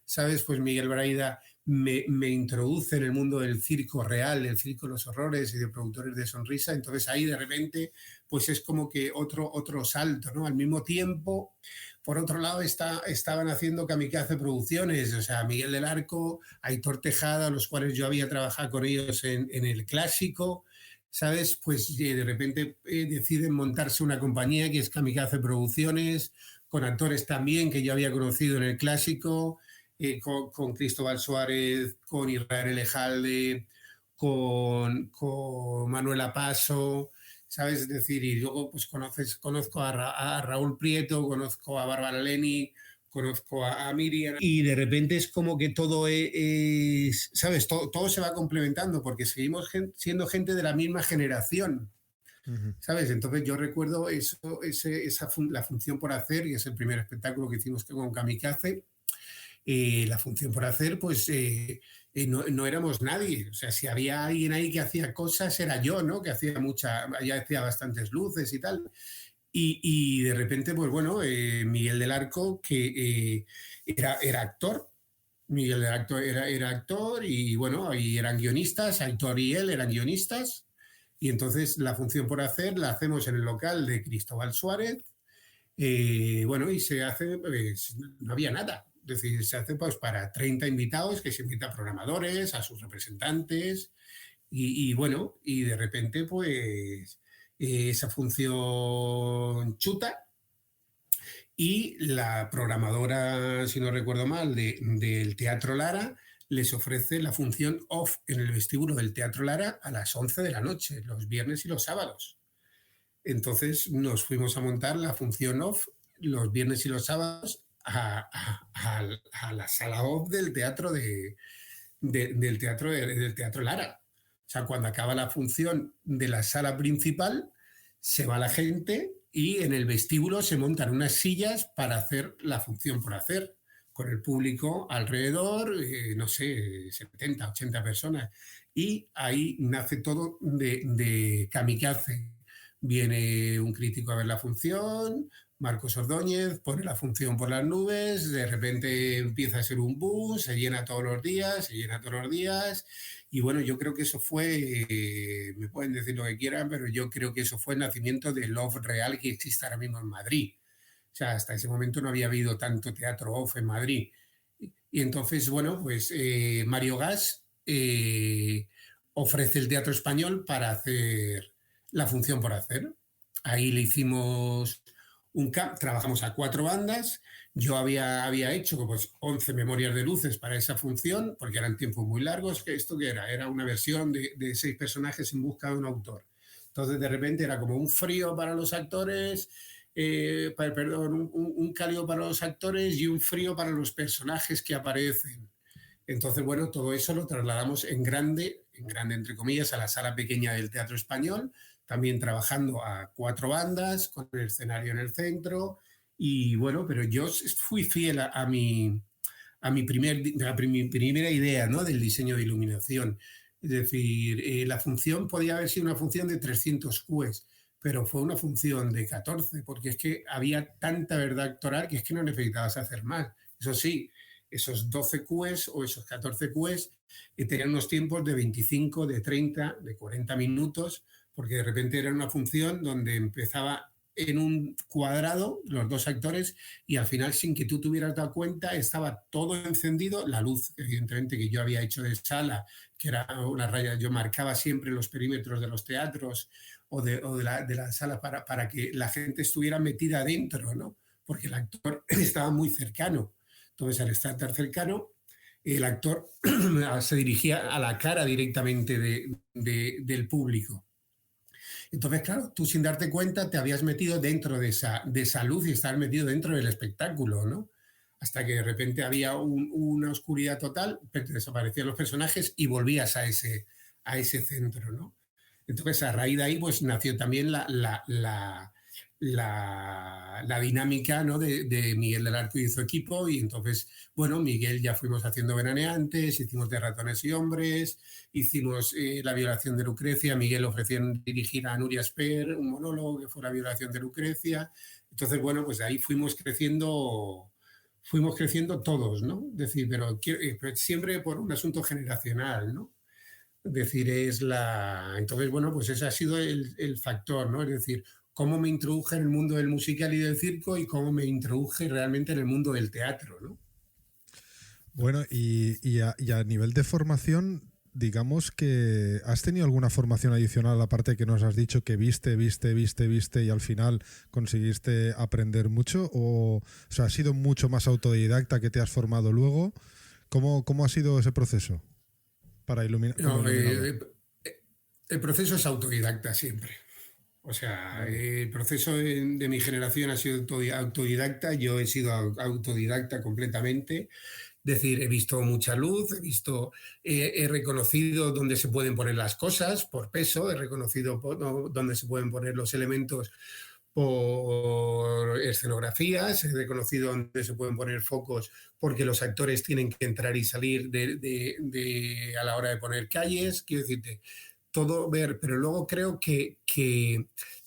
¿sabes? Pues Miguel Braida me introduce en el mundo del circo real, del Circo Los Horrores y de productores de sonrisa. Entonces ahí de repente pues es como que otro salto, ¿no? Al mismo tiempo, por otro lado, estaban haciendo Kamikaze Producciones, o sea, Miguel del Arco, Aitor Tejada, los cuales yo había trabajado con ellos en el clásico, ¿sabes? Pues de repente deciden montarse una compañía que es Kamikaze Producciones, con actores también que yo había conocido en el clásico, con Cristóbal Suárez, con Israel Elejalde, con Manuela Paso, ¿sabes? Es decir, y luego pues conozco a Raúl Prieto, conozco a Bárbara Leni, conozco a Miriam, y de repente es como que todo es ¿sabes? Todo se va complementando porque seguimos siendo gente de la misma generación. ¿Sabes? Entonces yo recuerdo la función por hacer, que es el primer espectáculo que hicimos con Kamikaze. La función por hacer, pues no éramos nadie. O sea, si había alguien ahí que hacía cosas, era yo, ¿no? Que hacía ya hacía bastantes luces y tal. Y de repente, pues bueno, Miguel del Arco, que era actor. Miguel del Arco era actor y bueno, ahí eran guionistas, Aitor y él eran guionistas. Y entonces la función por hacer la hacemos en el local de Cristóbal Suárez. Bueno, y se hace, pues, no había nada. Es decir, se hace pues para 30 invitados, que se invita a programadores, a sus representantes, y bueno, y de repente pues esa función chuta, y la programadora, si no recuerdo mal, del Teatro Lara, les ofrece la función off en el vestíbulo del Teatro Lara a las 11 de la noche, los viernes y los sábados. Entonces nos fuimos a montar la función off los viernes y los sábados a la sala off del teatro del teatro Lara. O sea, cuando acaba la función de la sala principal, se va la gente y en el vestíbulo se montan unas sillas para hacer la función por hacer, con el público alrededor, no sé, 70, 80 personas. Y ahí nace todo de Kamikaze. Viene un crítico a ver la función, Marcos Ordóñez pone la función por las nubes, de repente empieza a ser un boom, se llena todos los días, y bueno, yo creo que eso fue, me pueden decir lo que quieran, pero yo creo que eso fue el nacimiento del off real que existe ahora mismo en Madrid. O sea, hasta ese momento no había habido tanto teatro off en Madrid. Y entonces, bueno, pues Mario Gas ofrece el Teatro Español para hacer la función por hacer. Ahí le hicimos trabajamos a 4 bandas. Yo había hecho pues 11 memorias de luces para esa función, porque eran tiempos muy largos. ¿Esto qué era? Era una versión de 6 personajes en busca de un autor. Entonces, de repente era como un frío para los actores, un cálido para los actores y un frío para los personajes que aparecen. Entonces, bueno, todo eso lo trasladamos en grande entre comillas, a la sala pequeña del Teatro Español, también trabajando a 4 bandas, con el escenario en el centro. Y bueno, pero yo fui fiel a mi primera idea, ¿no?, del diseño de iluminación. Es decir, la función podía haber sido una función de 300 QEs, pero fue una función de 14, porque es que había tanta verdad actoral que es que no necesitabas hacer más. Eso sí, esos 12 QEs o esos 14 QEs tenían unos tiempos de 25, de 30, de 40 minutos, porque de repente era una función donde empezaba en un cuadrado, los dos actores, y al final, sin que tú te hubieras dado cuenta, estaba todo encendido, la luz, evidentemente, que yo había hecho de sala, que era una raya, yo marcaba siempre los perímetros de los teatros o de la sala para que la gente estuviera metida dentro, ¿no? Porque el actor estaba muy cercano. Entonces, al estar tan cercano, el actor se dirigía a la cara directamente del público. Entonces, claro, tú sin darte cuenta te habías metido dentro de esa luz y estabas metido dentro del espectáculo, ¿no? Hasta que de repente había una oscuridad total, desaparecían los personajes y volvías a ese centro, ¿no? Entonces, a raíz de ahí, pues nació también la dinámica, ¿no? de Miguel del Arco y su equipo, y entonces, bueno, Miguel ya fuimos haciendo Veraneantes, hicimos De Ratones y Hombres, hicimos La violación de Lucrecia, Miguel ofreció dirigir a Nuria Esper un monólogo que fue La violación de Lucrecia, entonces, bueno, pues ahí fuimos creciendo todos, ¿no? Es decir, pero siempre por un asunto generacional, ¿no? Es decir, entonces, bueno, pues ese ha sido el factor, ¿no? Es decir, cómo me introduje en el mundo del musical y del circo y cómo me introduje realmente en el mundo del teatro, ¿no? Bueno, y a nivel de formación, digamos que has tenido alguna formación adicional, aparte que nos has dicho que viste y al final conseguiste aprender mucho, o sea, ¿has sido mucho más autodidacta que te has formado luego? ¿Cómo ha sido ese proceso para iluminar? No, el proceso es autodidacta siempre. O sea, el proceso de mi generación ha sido autodidacta, yo he sido autodidacta completamente. Es decir, he visto mucha luz, he reconocido dónde se pueden poner las cosas por peso, he reconocido dónde se pueden poner los elementos por escenografías, he reconocido dónde se pueden poner focos porque los actores tienen que entrar y salir a la hora de poner calles, quiero decirte, todo ver, pero luego creo que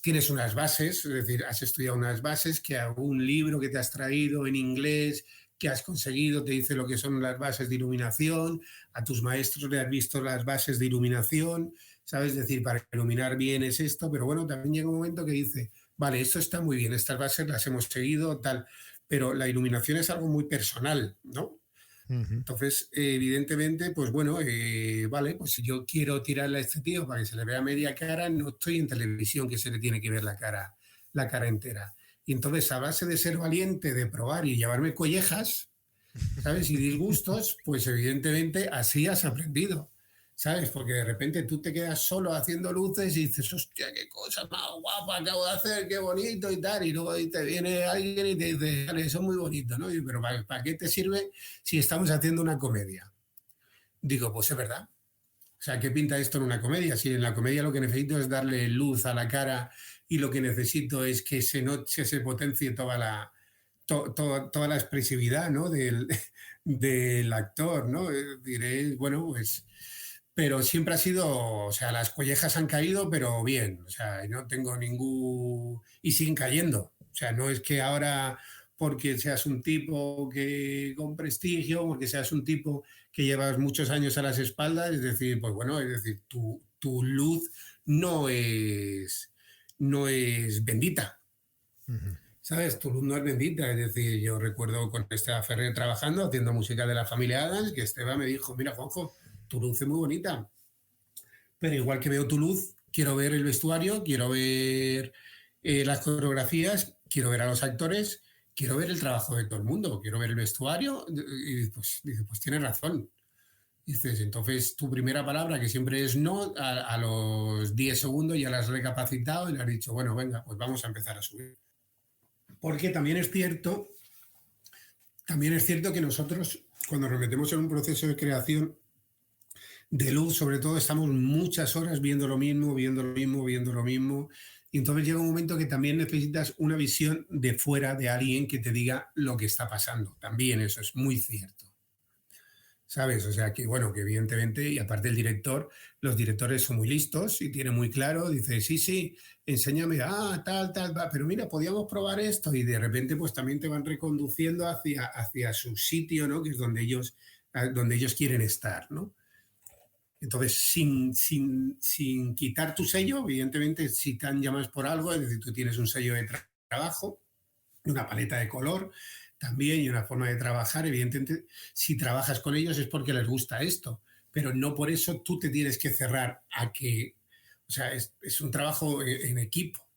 tienes unas bases, es decir, has estudiado unas bases, que algún libro que te has traído en inglés, que has conseguido, te dice lo que son las bases de iluminación, a tus maestros le has visto las bases de iluminación, ¿sabes? Es decir, para iluminar bien es esto, pero bueno, también llega un momento que dice, vale, esto está muy bien, estas bases las hemos seguido, tal, pero la iluminación es algo muy personal, ¿no? Entonces, evidentemente, pues bueno, vale, pues si yo quiero tirarle a este tío para que se le vea media cara, no estoy en televisión que se le tiene que ver la cara entera. Y entonces, a base de ser valiente, de probar y llevarme collejas, ¿sabes? Y disgustos, pues evidentemente así has aprendido, ¿sabes? Porque de repente tú te quedas solo haciendo luces y dices, hostia, qué cosa más guapa acabo de hacer, qué bonito y tal. Y luego te viene alguien y te dice, vale, eso es muy bonito, ¿no? Y, pero ¿para qué te sirve si estamos haciendo una comedia? Digo, pues es verdad. O sea, ¿qué pinta esto en una comedia? Si en la comedia lo que necesito es darle luz a la cara y lo que necesito es que se potencie toda la expresividad, ¿no? del actor, ¿no? Diré, bueno, pues, pero siempre ha sido, o sea, las collejas han caído, pero bien, o sea, no tengo y siguen cayendo. O sea, no es que ahora porque seas un tipo con prestigio, porque seas un tipo que llevas muchos años a las espaldas, es decir, pues bueno, es decir, tu luz no es bendita. ¿Sabes? Tu luz no es bendita. Es decir, yo recuerdo con Esteban Ferrer trabajando, haciendo música de la familia Adams, que Esteban me dijo, mira, Juanjo, tu luz es muy bonita, pero igual que veo tu luz, quiero ver el vestuario, quiero ver las coreografías, quiero ver a los actores, quiero ver el trabajo de todo el mundo, quiero ver el vestuario, y pues, dice, pues tienes razón. Dices, entonces tu primera palabra, que siempre es no, a los 10 segundos ya la has recapacitado y le has dicho, bueno, venga, pues vamos a empezar a subir. Porque también es cierto que nosotros, cuando nos metemos en un proceso de creación de luz, sobre todo, estamos muchas horas viendo lo mismo. Y entonces llega un momento que también necesitas una visión de fuera de alguien que te diga lo que está pasando. También eso es muy cierto. ¿Sabes? O sea, que bueno, que evidentemente, y aparte los directores son muy listos y tienen muy claro, dice, sí, enséñame, tal, pero mira, podíamos probar esto, y de repente pues también te van reconduciendo hacia su sitio, ¿no? Que es donde ellos quieren estar, ¿no? Entonces, sin quitar tu sello, evidentemente, si te han llamado por algo, es decir, tú tienes un sello de trabajo, una paleta de color también y una forma de trabajar. Evidentemente, si trabajas con ellos es porque les gusta esto, pero no por eso tú te tienes que cerrar a que, o sea, es un trabajo en equipo,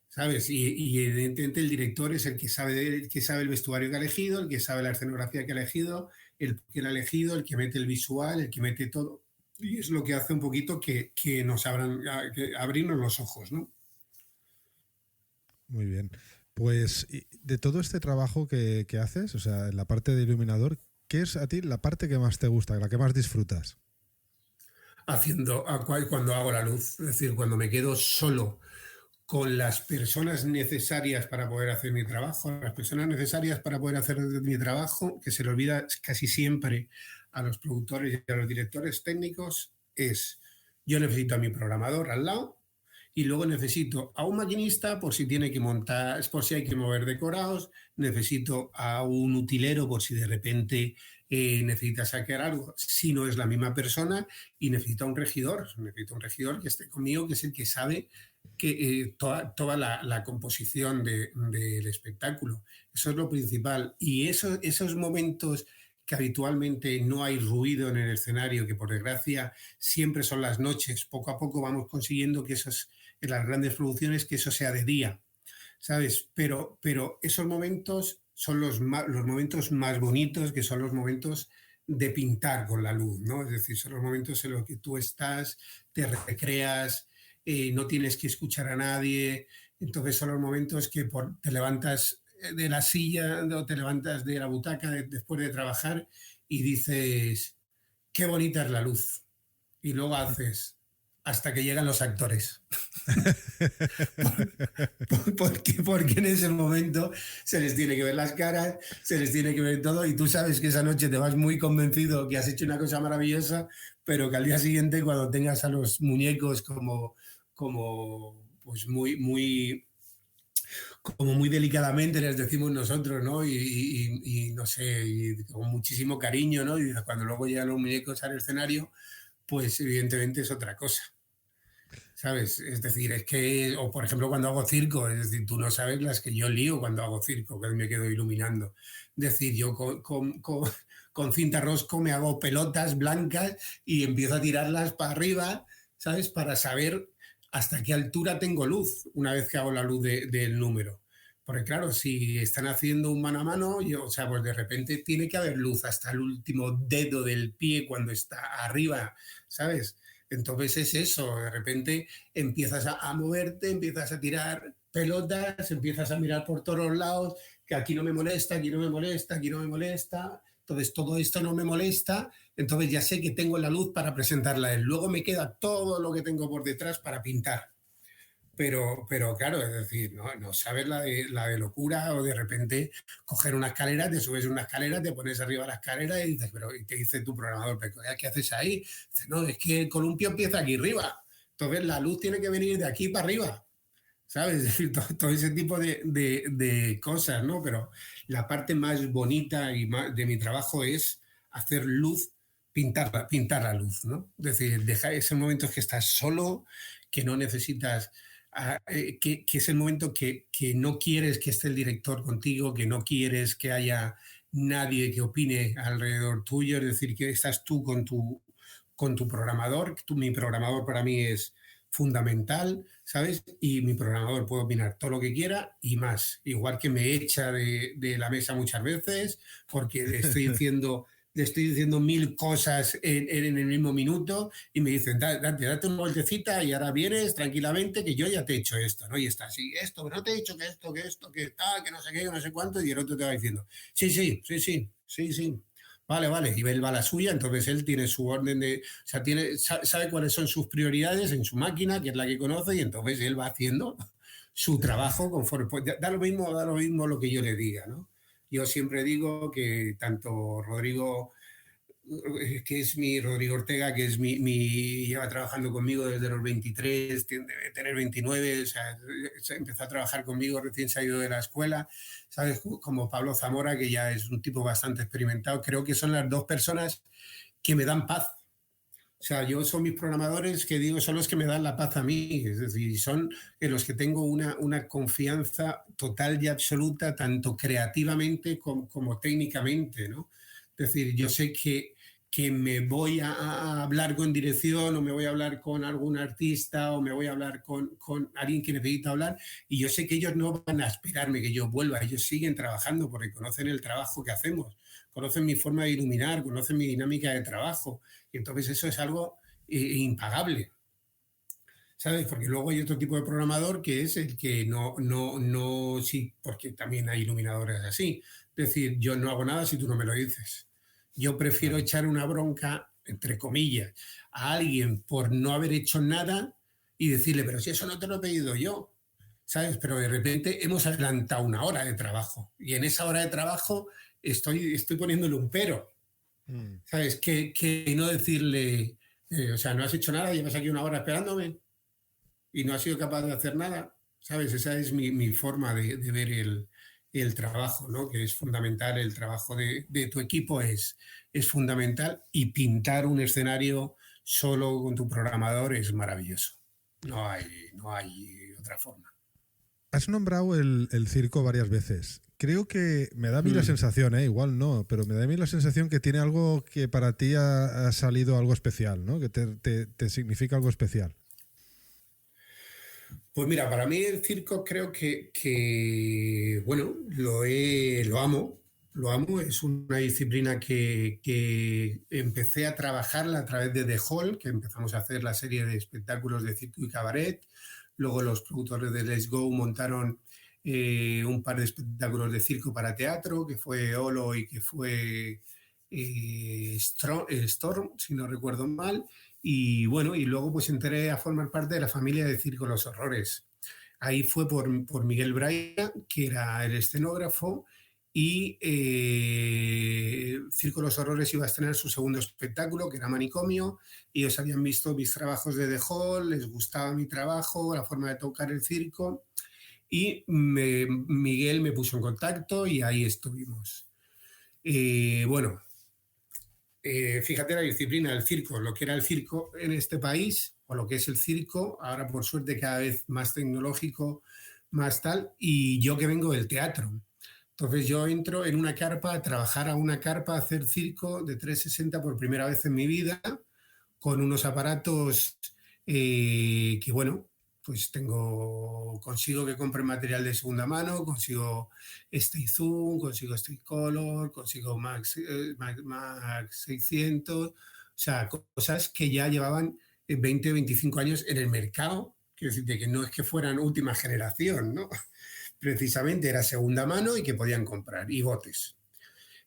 ¿sabes? Y evidentemente el director es el que sabe el vestuario que ha elegido, el que sabe la escenografía que ha elegido, el que ha elegido, el que mete el visual, el que mete todo. Y es lo que hace un poquito que nos abran, que abrirnos los ojos, ¿no? Muy bien. Pues de todo este trabajo que haces, o sea, en la parte de iluminador, ¿qué es a ti la parte que más te gusta, la que más disfrutas? Cuando hago la luz, es decir, cuando me quedo solo con las personas necesarias para poder hacer mi trabajo, las personas necesarias para poder hacer mi trabajo, que se le olvida casi siempre a los productores y a los directores técnicos, es yo necesito a mi programador al lado y luego necesito a un maquinista por si tiene que montar, por si hay que mover decorados, necesito a un utilero por si de repente necesita sacar algo, si no es la misma persona, y necesito a un regidor que esté conmigo, que es el que sabe que toda la composición del espectáculo. Eso es lo principal. Y esos momentos que habitualmente no hay ruido en el escenario, que por desgracia siempre son las noches, poco a poco vamos consiguiendo que en las grandes producciones, que eso sea de día, ¿sabes? Pero esos momentos son los momentos más bonitos, que son los momentos de pintar con la luz, ¿no? Es decir, son los momentos en los que tú estás, te recreas, no tienes que escuchar a nadie. Entonces son los momentos que te levantas de la silla o te levantas de la butaca después de trabajar y dices, qué bonita es la luz. Y luego haces, hasta que llegan los actores. Porque en ese momento se les tiene que ver las caras, se les tiene que ver todo, y tú sabes que esa noche te vas muy convencido que has hecho una cosa maravillosa, pero que al día siguiente, cuando tengas a los muñecos como pues como muy delicadamente les decimos nosotros, ¿no? Y no sé, y con muchísimo cariño, ¿no? Y cuando luego llegan los muñecos al escenario, pues evidentemente es otra cosa. ¿Sabes? Es decir, o por ejemplo cuando hago circo, es decir, tú no sabes las que yo lío cuando hago circo, que me quedo iluminando. Es decir, yo con cinta rosco me hago pelotas blancas y empiezo a tirarlas para arriba, ¿sabes? Para saber hasta qué altura tengo luz una vez que hago la luz del número. Porque claro, si están haciendo un mano a mano, o sea, pues de repente tiene que haber luz hasta el último dedo del pie cuando está arriba, ¿sabes? Entonces es eso, de repente empiezas a moverte, empiezas a tirar pelotas, empiezas a mirar por todos los lados, que aquí no me molesta, aquí no me molesta, aquí no me molesta. Entonces todo esto no me molesta, entonces ya sé que tengo la luz para presentarla a él. Luego me queda todo lo que tengo por detrás para pintar. Pero claro, es decir, no sabes la de locura, o de repente coger una escalera, te subes una escalera, te pones arriba de la escalera y dices, y te dice tu programador, ¿qué haces ahí? Dices, no, es que el columpio empieza aquí arriba, entonces la luz tiene que venir de aquí para arriba, ¿sabes? Es decir, todo ese tipo de cosas, ¿no? Pero la parte más bonita de mi trabajo es hacer luz, pintar la luz, ¿no? Es decir, dejar esos momentos que estás solo, que no necesitas que es el momento que no quieres que esté el director contigo, que no quieres que haya nadie que opine alrededor tuyo, es decir, que estás tú con tu programador. Mi programador para mí es fundamental, ¿sabes? Y mi programador puede opinar todo lo que quiera y más, igual que me echa de la mesa muchas veces porque le estoy diciendo 1000 cosas en el mismo minuto y me dicen, date una vueltecita y ahora vienes tranquilamente que yo ya te he hecho esto, ¿no? Y está así, esto, que no te he dicho que esto, que tal, que no sé qué, que no sé cuánto, y el otro te va diciendo, sí, vale, y él va a la suya, entonces él tiene su orden o sea, sabe cuáles son sus prioridades en su máquina, que es la que conoce, y entonces él va haciendo su trabajo conforme, pues, da lo mismo lo que yo le diga, ¿no? Yo siempre digo que tanto Rodrigo Ortega, que es lleva trabajando conmigo desde los 23, debe tener 29, o sea, empezó a trabajar conmigo recién salido de la escuela, ¿sabes? Como Pablo Zamora, que ya es un tipo bastante experimentado. Creo que son las dos personas que me dan paz. O sea, yo son mis programadores que digo, son los que me dan la paz a mí, es decir, son en los que tengo una confianza total y absoluta, tanto creativamente como técnicamente, ¿no? Es decir, yo sé que me voy a hablar con dirección o me voy a hablar con algún artista o me voy a hablar con alguien que necesita hablar y yo sé que ellos no van a esperarme que yo vuelva, ellos siguen trabajando porque conocen el trabajo que hacemos, conocen mi forma de iluminar, conocen mi dinámica de trabajo y entonces eso es algo impagable. ¿Sabes? Porque luego hay otro tipo de programador que es el que no, sí, porque también hay iluminadores así. Es decir, yo no hago nada si tú no me lo dices. Yo prefiero echar una bronca, entre comillas, a alguien por no haber hecho nada y decirle, pero si eso no te lo he pedido yo, ¿sabes? Pero de repente hemos adelantado una hora de trabajo y en esa hora de trabajo estoy poniéndole un pero, ¿sabes? Que no decirle, o sea, no has hecho nada, llevas aquí una hora esperándome y no has sido capaz de hacer nada, ¿sabes? Esa es mi forma de ver el trabajo, ¿no? Que es fundamental, el trabajo de tu equipo es fundamental y pintar un escenario solo con tu programador es maravilloso. No hay otra forma. Has nombrado el circo varias veces. Creo que me da a mí la sensación, igual no, pero me da a mí la sensación que tiene algo que para ti ha salido algo especial, ¿no? Que te significa algo especial. Pues mira, para mí el circo creo que bueno, lo amo, es una disciplina que empecé a trabajarla a través de The Hall, que empezamos a hacer la serie de espectáculos de circo y cabaret, luego los productores de Let's Go montaron un par de espectáculos de circo para teatro, que fue Olo y que fue Storm, si no recuerdo mal, y bueno, y luego pues entré a formar parte de la familia de Circo Los Horrores. Ahí fue por Miguel Braida, que era el escenógrafo, y Circo Los Horrores iba a estrenar su segundo espectáculo, que era Manicomio, y ellos habían visto mis trabajos de The Hall, les gustaba mi trabajo, la forma de tocar el circo, y Miguel me puso en contacto y ahí estuvimos. Bueno, fíjate la disciplina del circo, lo que era el circo en este país, o lo que es el circo, ahora por suerte cada vez más tecnológico, más tal, y yo que vengo del teatro. Entonces yo entro en una carpa, a trabajar a una carpa, a hacer circo de 360 por primera vez en mi vida, con unos aparatos que, bueno, pues consigo que compre material de segunda mano, consigo Stay Zoom, consigo Stay Color, consigo Max 600, o sea, cosas que ya llevaban 20 o 25 años en el mercado, quiero decir, que no es que fueran última generación, ¿no? Precisamente era segunda mano y que podían comprar, y botes.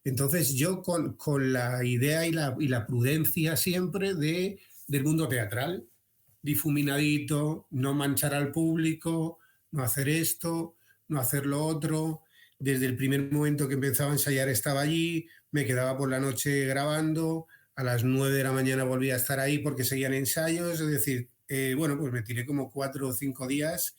Entonces yo con la idea y la prudencia siempre del mundo teatral, difuminadito, no manchar al público, no hacer esto, no hacer lo otro. Desde el primer momento que empezaba a ensayar estaba allí, me quedaba por la noche grabando, a las 9 de la mañana volvía a estar ahí porque seguían ensayos, es decir, bueno, pues me tiré como 4 o 5 días,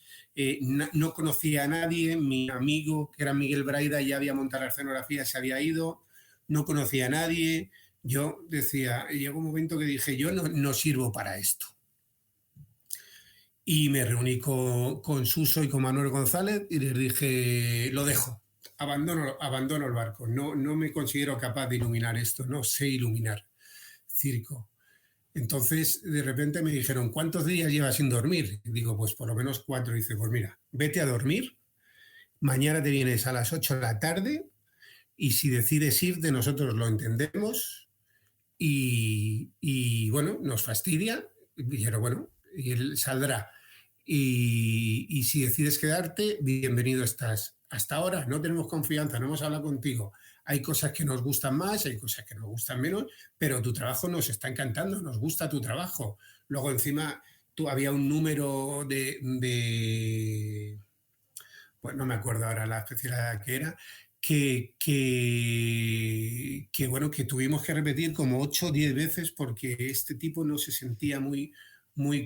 no conocía a nadie, mi amigo que era Miguel Braida ya había montado la escenografía, se había ido, no conocía a nadie, yo decía, llegó un momento que dije, yo no sirvo para esto. Y me reuní con Suso y con Manuel González y les dije, lo dejo, abandono el barco, no me considero capaz de iluminar esto, no sé iluminar circo. Entonces, de repente me dijeron, ¿cuántos días llevas sin dormir? Y digo, pues por lo menos 4. Y dice, pues mira, vete a dormir, mañana te vienes a las 8 de la tarde y si decides irte, nosotros lo entendemos y bueno, nos fastidia, pero bueno, y él saldrá. Y si decides quedarte, bienvenido estás. Hasta ahora no tenemos confianza, no hemos hablado contigo. Hay cosas que nos gustan más, hay cosas que nos gustan menos, pero tu trabajo nos está encantando, nos gusta tu trabajo. Luego encima había un número pues no me acuerdo ahora la especialidad que era, bueno, que tuvimos que repetir como 8 o 10 veces porque este tipo no se sentía muy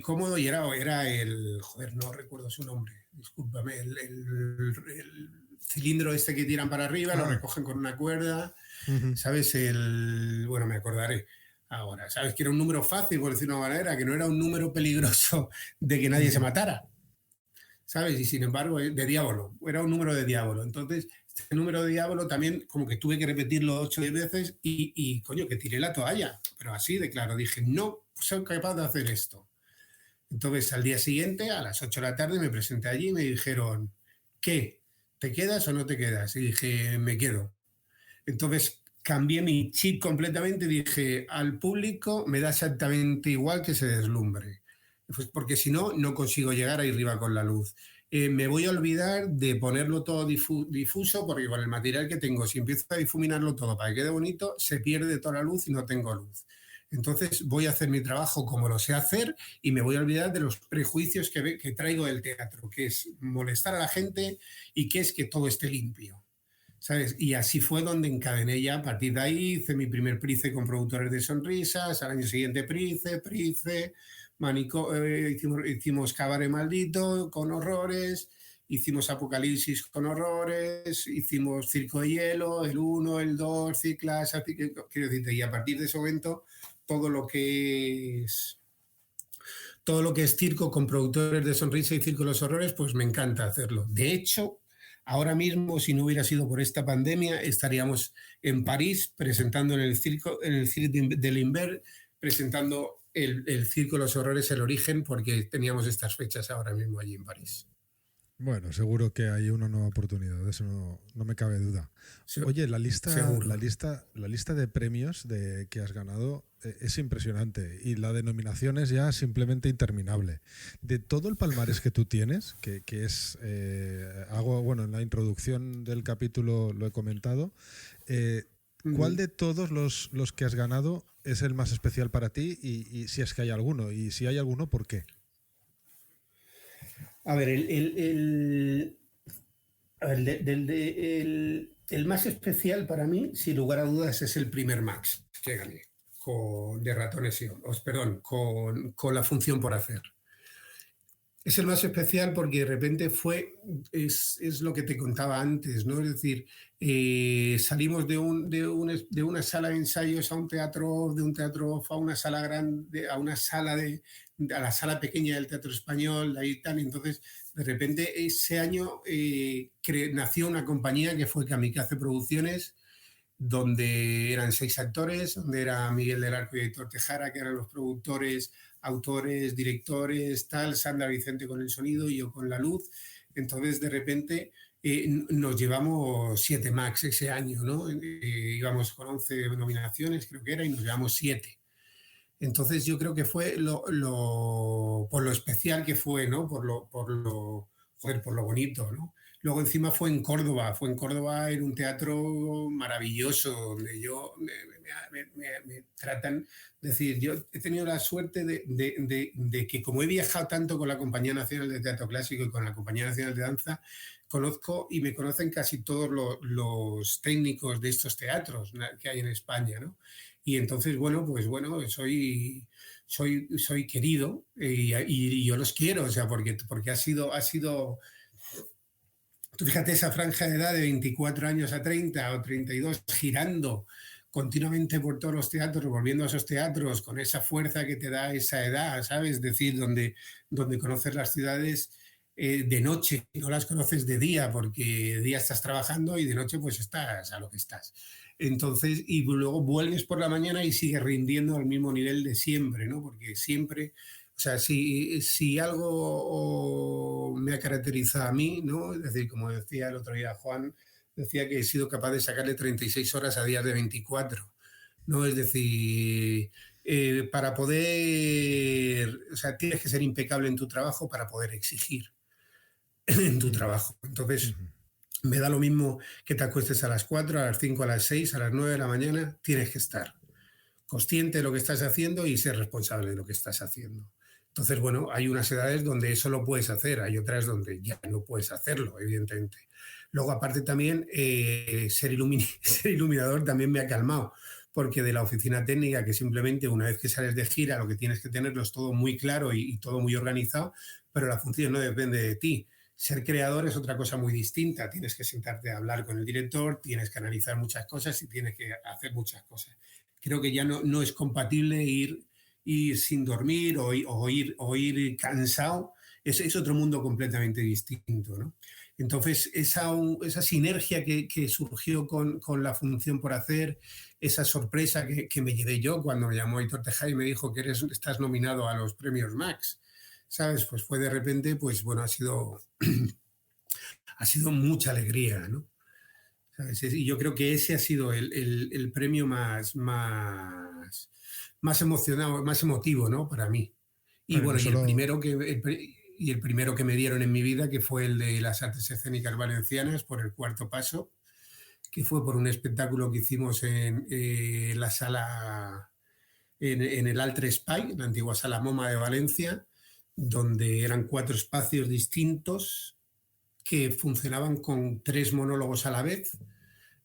cómodo y era joder, no recuerdo su nombre, discúlpame, el cilindro este que tiran para arriba, lo recogen con una cuerda, ¿sabes? Bueno, me acordaré. ahora. Sabes que era un número fácil, por decirlo de una manera, que no era un número peligroso de que nadie se matara, ¿sabes? Y sin embargo, de diablo, era un número de diablo. Entonces, este número de diablo también como que tuve que repetirlo 8 o 10 veces y coño, que tiré la toalla. Pero así de claro, dije, no soy capaz de hacer esto. Entonces, al día siguiente, a las 8 de la tarde, me presenté allí y me dijeron, ¿qué? ¿Te quedas o no te quedas? Y dije, me quedo. Entonces, cambié mi chip completamente y dije, al público me da exactamente igual que se deslumbre. Pues porque si no, no consigo llegar ahí arriba con la luz. Me voy a olvidar de ponerlo todo difuso, porque con el material que tengo, si empiezo a difuminarlo todo para que quede bonito, se pierde toda la luz y no tengo luz. Entonces voy a hacer mi trabajo como lo sé hacer y me voy a olvidar de los prejuicios que traigo del teatro, que es molestar a la gente y que es que todo esté limpio, ¿sabes? Y así fue donde encadené ya. A partir de ahí hice mi primer Price con productores de sonrisas, al año siguiente Price, hicimos Cabaret Maldito con horrores, hicimos Apocalipsis con horrores, hicimos Circo de Hielo, el 1, el 2, Ciclas, quiero decirte, y a partir de ese momento todo lo que es circo con productores de sonrisa y circo de los horrores, pues me encanta hacerlo. De hecho, ahora mismo, si no hubiera sido por esta pandemia, estaríamos en París presentando en el Cirque de l'Hiver, presentando el Circo de los Horrores, el origen, porque teníamos estas fechas ahora mismo allí en París. Bueno, seguro que hay una nueva oportunidad, de eso no me cabe duda. Oye, la lista de premios que has ganado es impresionante y la de nominaciones ya simplemente interminable. De todo el palmarés que tú tienes, que es, en la introducción del capítulo lo he comentado, ¿cuál de todos los que has ganado es el más especial para ti y si es que hay alguno? Y si hay alguno, ¿por qué? A ver, el más especial para mí, sin lugar a dudas, es el primer Max que gané de Ratones y Olmos, con La función por hacer. Es el más especial porque de repente es lo que te contaba antes, ¿no? Es decir, salimos de una sala de ensayos a un teatro, de un teatro a una sala grande, a la sala pequeña del Teatro Español, ahí tal. Entonces, de repente, ese año nació una compañía que fue Kamikaze Producciones, donde eran 6 actores, donde era Miguel del Arco y Héctor Tejara, que eran los productores, autores, directores, tal, Sandra Vicente con el sonido y yo con la luz. Entonces, de repente, nos llevamos 7 Max ese año, ¿no? Íbamos con 11 nominaciones, creo que era, y nos llevamos 7. Entonces, yo creo que fue por lo especial que fue, ¿no? Por lo bonito, ¿no? Luego encima fue en Córdoba en un teatro maravilloso, donde me tratan, es decir, yo he tenido la suerte de que como he viajado tanto con la Compañía Nacional de Teatro Clásico y con la Compañía Nacional de Danza, conozco y me conocen casi todos los técnicos de estos teatros que hay en España, ¿no? Y entonces, soy querido y yo los quiero, o sea, porque ha sido. Tú fíjate esa franja de edad de 24 años a 30 o 32 girando continuamente por todos los teatros, volviendo a esos teatros con esa fuerza que te da esa edad, ¿sabes? Es decir, donde conoces las ciudades de noche, no las conoces de día, porque de día estás trabajando y de noche pues estás a lo que estás. Entonces, y luego vuelves por la mañana y sigues rindiendo al mismo nivel de siempre, ¿no? Porque siempre... O sea, si algo me ha caracterizado a mí, ¿no? Es decir, como decía el otro día Juan, decía que he sido capaz de sacarle 36 horas a días de 24, ¿no? Es decir, para poder... O sea, tienes que ser impecable en tu trabajo para poder exigir en tu trabajo. Entonces, me da lo mismo que te acuestes a las 4, a las 5, a las 6, a las 9 de la mañana, tienes que estar consciente de lo que estás haciendo y ser responsable de lo que estás haciendo. Entonces, bueno, hay unas edades donde eso lo puedes hacer, hay otras donde ya no puedes hacerlo, evidentemente. Luego, aparte también, ser iluminador también me ha calmado, porque de la oficina técnica, que simplemente una vez que sales de gira, lo que tienes que tenerlo es todo muy claro y todo muy organizado, pero la función no depende de ti. Ser creador es otra cosa muy distinta. Tienes que sentarte a hablar con el director, tienes que analizar muchas cosas y tienes que hacer muchas cosas. Creo que ya no es compatible ir sin dormir o ir cansado. Es otro mundo completamente distinto, ¿no? Entonces, esa sinergia que surgió con la función por hacer, esa sorpresa que me llevé yo cuando me llamó Aitor Tejada y me dijo que estás nominado a los premios Max, ¿sabes? Pues fue de repente, pues bueno, ha sido mucha alegría, ¿no? ¿Sabes? Y yo creo que ese ha sido el premio más emocionado, más emotivo, ¿no? Para mí. Y Bueno, bueno, no y el solo... primero que me dieron en mi vida, que fue el de las artes escénicas valencianas por el Cuarto Paso, que fue por un espectáculo que hicimos en la sala, en el Altre Espai, la antigua sala MoMA de Valencia, donde eran 4 espacios distintos que funcionaban con 3 monólogos a la vez.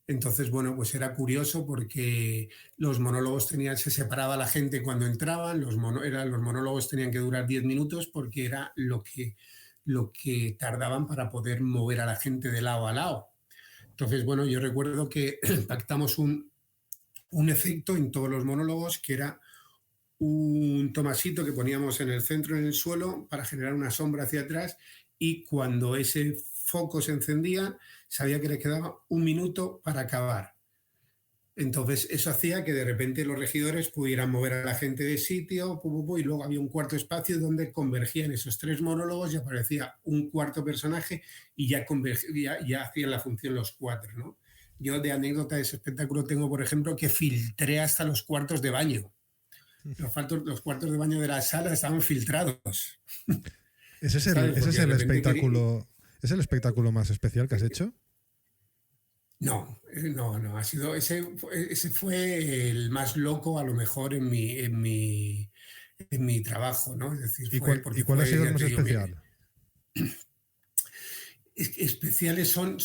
Entonces, bueno, pues era curioso porque los monólogos se separaba la gente cuando entraban, los monólogos tenían que durar 10 minutos porque era lo que tardaban para poder mover a la gente de lado a lado. Entonces, bueno, yo recuerdo que pactamos un efecto en todos los monólogos que era un tomasito que poníamos en el centro, en el suelo, para generar una sombra hacia atrás, y cuando ese foco se encendía, sabía que le quedaba 1 minuto para acabar. Entonces eso hacía que de repente los regidores pudieran mover a la gente de sitio, y luego había un cuarto espacio donde convergían esos 3 monólogos y aparecía un cuarto personaje y ya hacían la función los 4, ¿no? Yo de anécdota de ese espectáculo tengo, por ejemplo, que filtré hasta los cuartos de baño. Los cuartos de baño de la sala estaban filtrados. ¿Ese es el espectáculo? ¿Es el espectáculo más especial que has hecho? No. Ha sido ese fue el más loco, a lo mejor, en mi trabajo, ¿no? Es decir, ¿Y cuál ha sido el más especial? Especiales son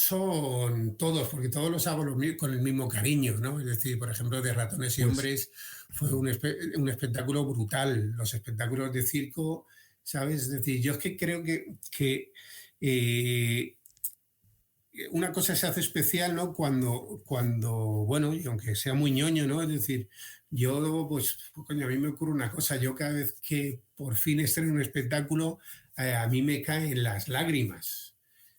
todos, porque todos los hago con el mismo cariño, ¿no? Es decir, por ejemplo, de Ratones y Hombres fue un espectáculo brutal. Los espectáculos de circo, ¿sabes? Es decir, yo es que creo que una cosa se hace especial, ¿no? Cuando, bueno, y aunque sea muy ñoño, ¿no? Es decir, yo, pues, coño, a mí me ocurre una cosa. Yo cada vez que por fin estreno un espectáculo, a mí me caen las lágrimas,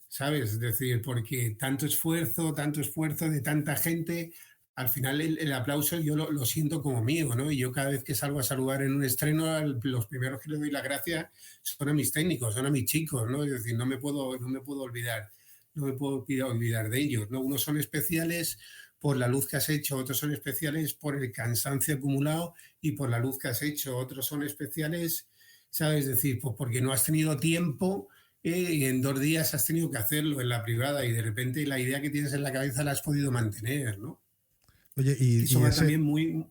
¿sabes? Es decir, porque tanto esfuerzo de tanta gente, al final el aplauso yo lo siento como mío, ¿no? Y yo cada vez que salgo a saludar en un estreno, los primeros que le doy la gracia son a mis técnicos, son a mis chicos, ¿no? Es decir, no me puedo olvidar de ellos, ¿no? Unos son especiales por la luz que has hecho, otros son especiales por el cansancio acumulado y por la luz que has hecho, otros son especiales, ¿sabes? Es decir, pues porque no has tenido tiempo, y en 2 días has tenido que hacerlo en la privada y de repente la idea que tienes en la cabeza la has podido mantener, ¿no? Oye, Eso va también muy...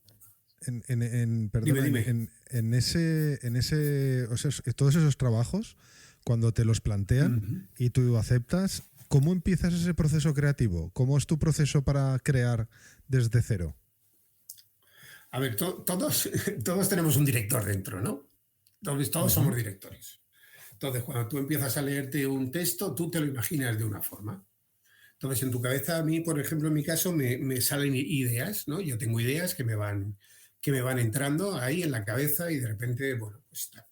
Perdona, Dime. en ese, o sea, todos esos trabajos, cuando te los plantean y tú aceptas, ¿cómo empiezas ese proceso creativo? ¿Cómo es tu proceso para crear desde cero? A ver, todos tenemos un director dentro, ¿no? Todos somos directores. Entonces, cuando tú empiezas a leerte un texto, tú te lo imaginas de una forma. Entonces, en tu cabeza, a mí, por ejemplo, en mi caso, me salen ideas, ¿no? Yo tengo ideas que me van entrando ahí en la cabeza y de repente, bueno, pues está.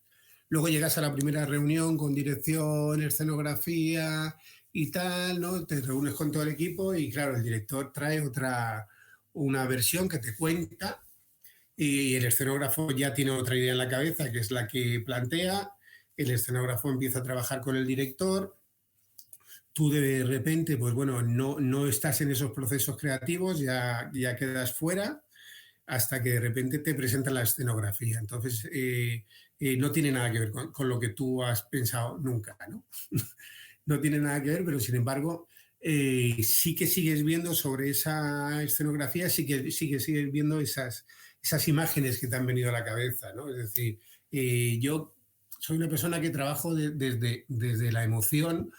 Luego llegas a la primera reunión con dirección, escenografía y tal, ¿no? Te reúnes con todo el equipo y, claro, el director trae una versión que te cuenta y el escenógrafo ya tiene otra idea en la cabeza, que es la que plantea. El escenógrafo empieza a trabajar con el director. Tú de repente, pues bueno, no estás en esos procesos creativos, ya quedas fuera hasta que de repente te presentan la escenografía. Entonces, no tiene nada que ver con lo que tú has pensado nunca, ¿no? No tiene nada que ver, pero sin embargo, sí que sigues viendo sobre esa escenografía, sí que sigues viendo esas imágenes que te han venido a la cabeza, ¿no? Es decir, yo soy una persona que trabajo desde la emoción,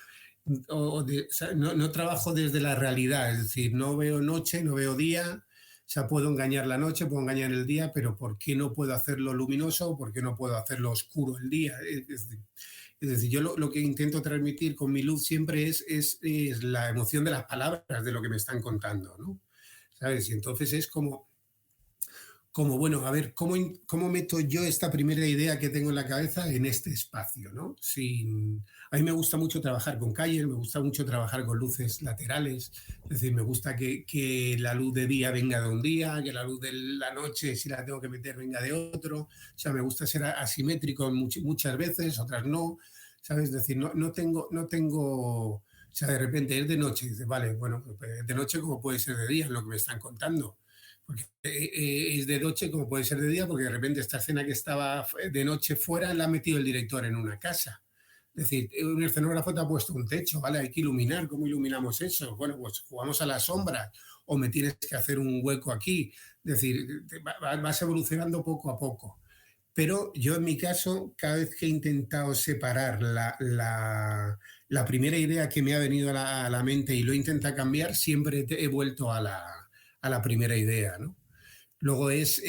o sea, no trabajo desde la realidad, es decir, no veo noche, no veo día. O sea, puedo engañar la noche, puedo engañar el día, pero ¿por qué no puedo hacerlo luminoso? ¿Por qué no puedo hacerlo oscuro el día? Es decir, yo lo que intento transmitir con mi luz siempre es la emoción de las palabras, de lo que me están contando, ¿no? ¿Sabes? Y entonces es como como, bueno, a ver, ¿cómo meto yo esta primera idea que tengo en la cabeza en este espacio, ¿no? A mí me gusta mucho trabajar con calles, me gusta mucho trabajar con luces laterales, es decir, me gusta que la luz de día venga de un día, que la luz de la noche, si la tengo que meter, venga de otro. O sea, me gusta ser asimétrico muchas veces, otras no, ¿sabes? Es decir, no tengo, o sea, de repente es de noche, y dices, vale, bueno, pues de noche como puede ser de día, es lo que me están contando. Porque es de noche como puede ser de día, porque de repente esta escena que estaba de noche fuera la ha metido el director en una casa. Es decir, un escenógrafo te ha puesto un techo, ¿vale? Hay que iluminar. ¿Cómo iluminamos eso? Bueno, pues jugamos a las sombras o me tienes que hacer un hueco aquí. Es decir, vas evolucionando poco a poco. Pero yo en mi caso, cada vez que he intentado separar la primera idea que me ha venido a la mente y lo he intentado cambiar, siempre he vuelto a la primera idea, ¿no? Luego es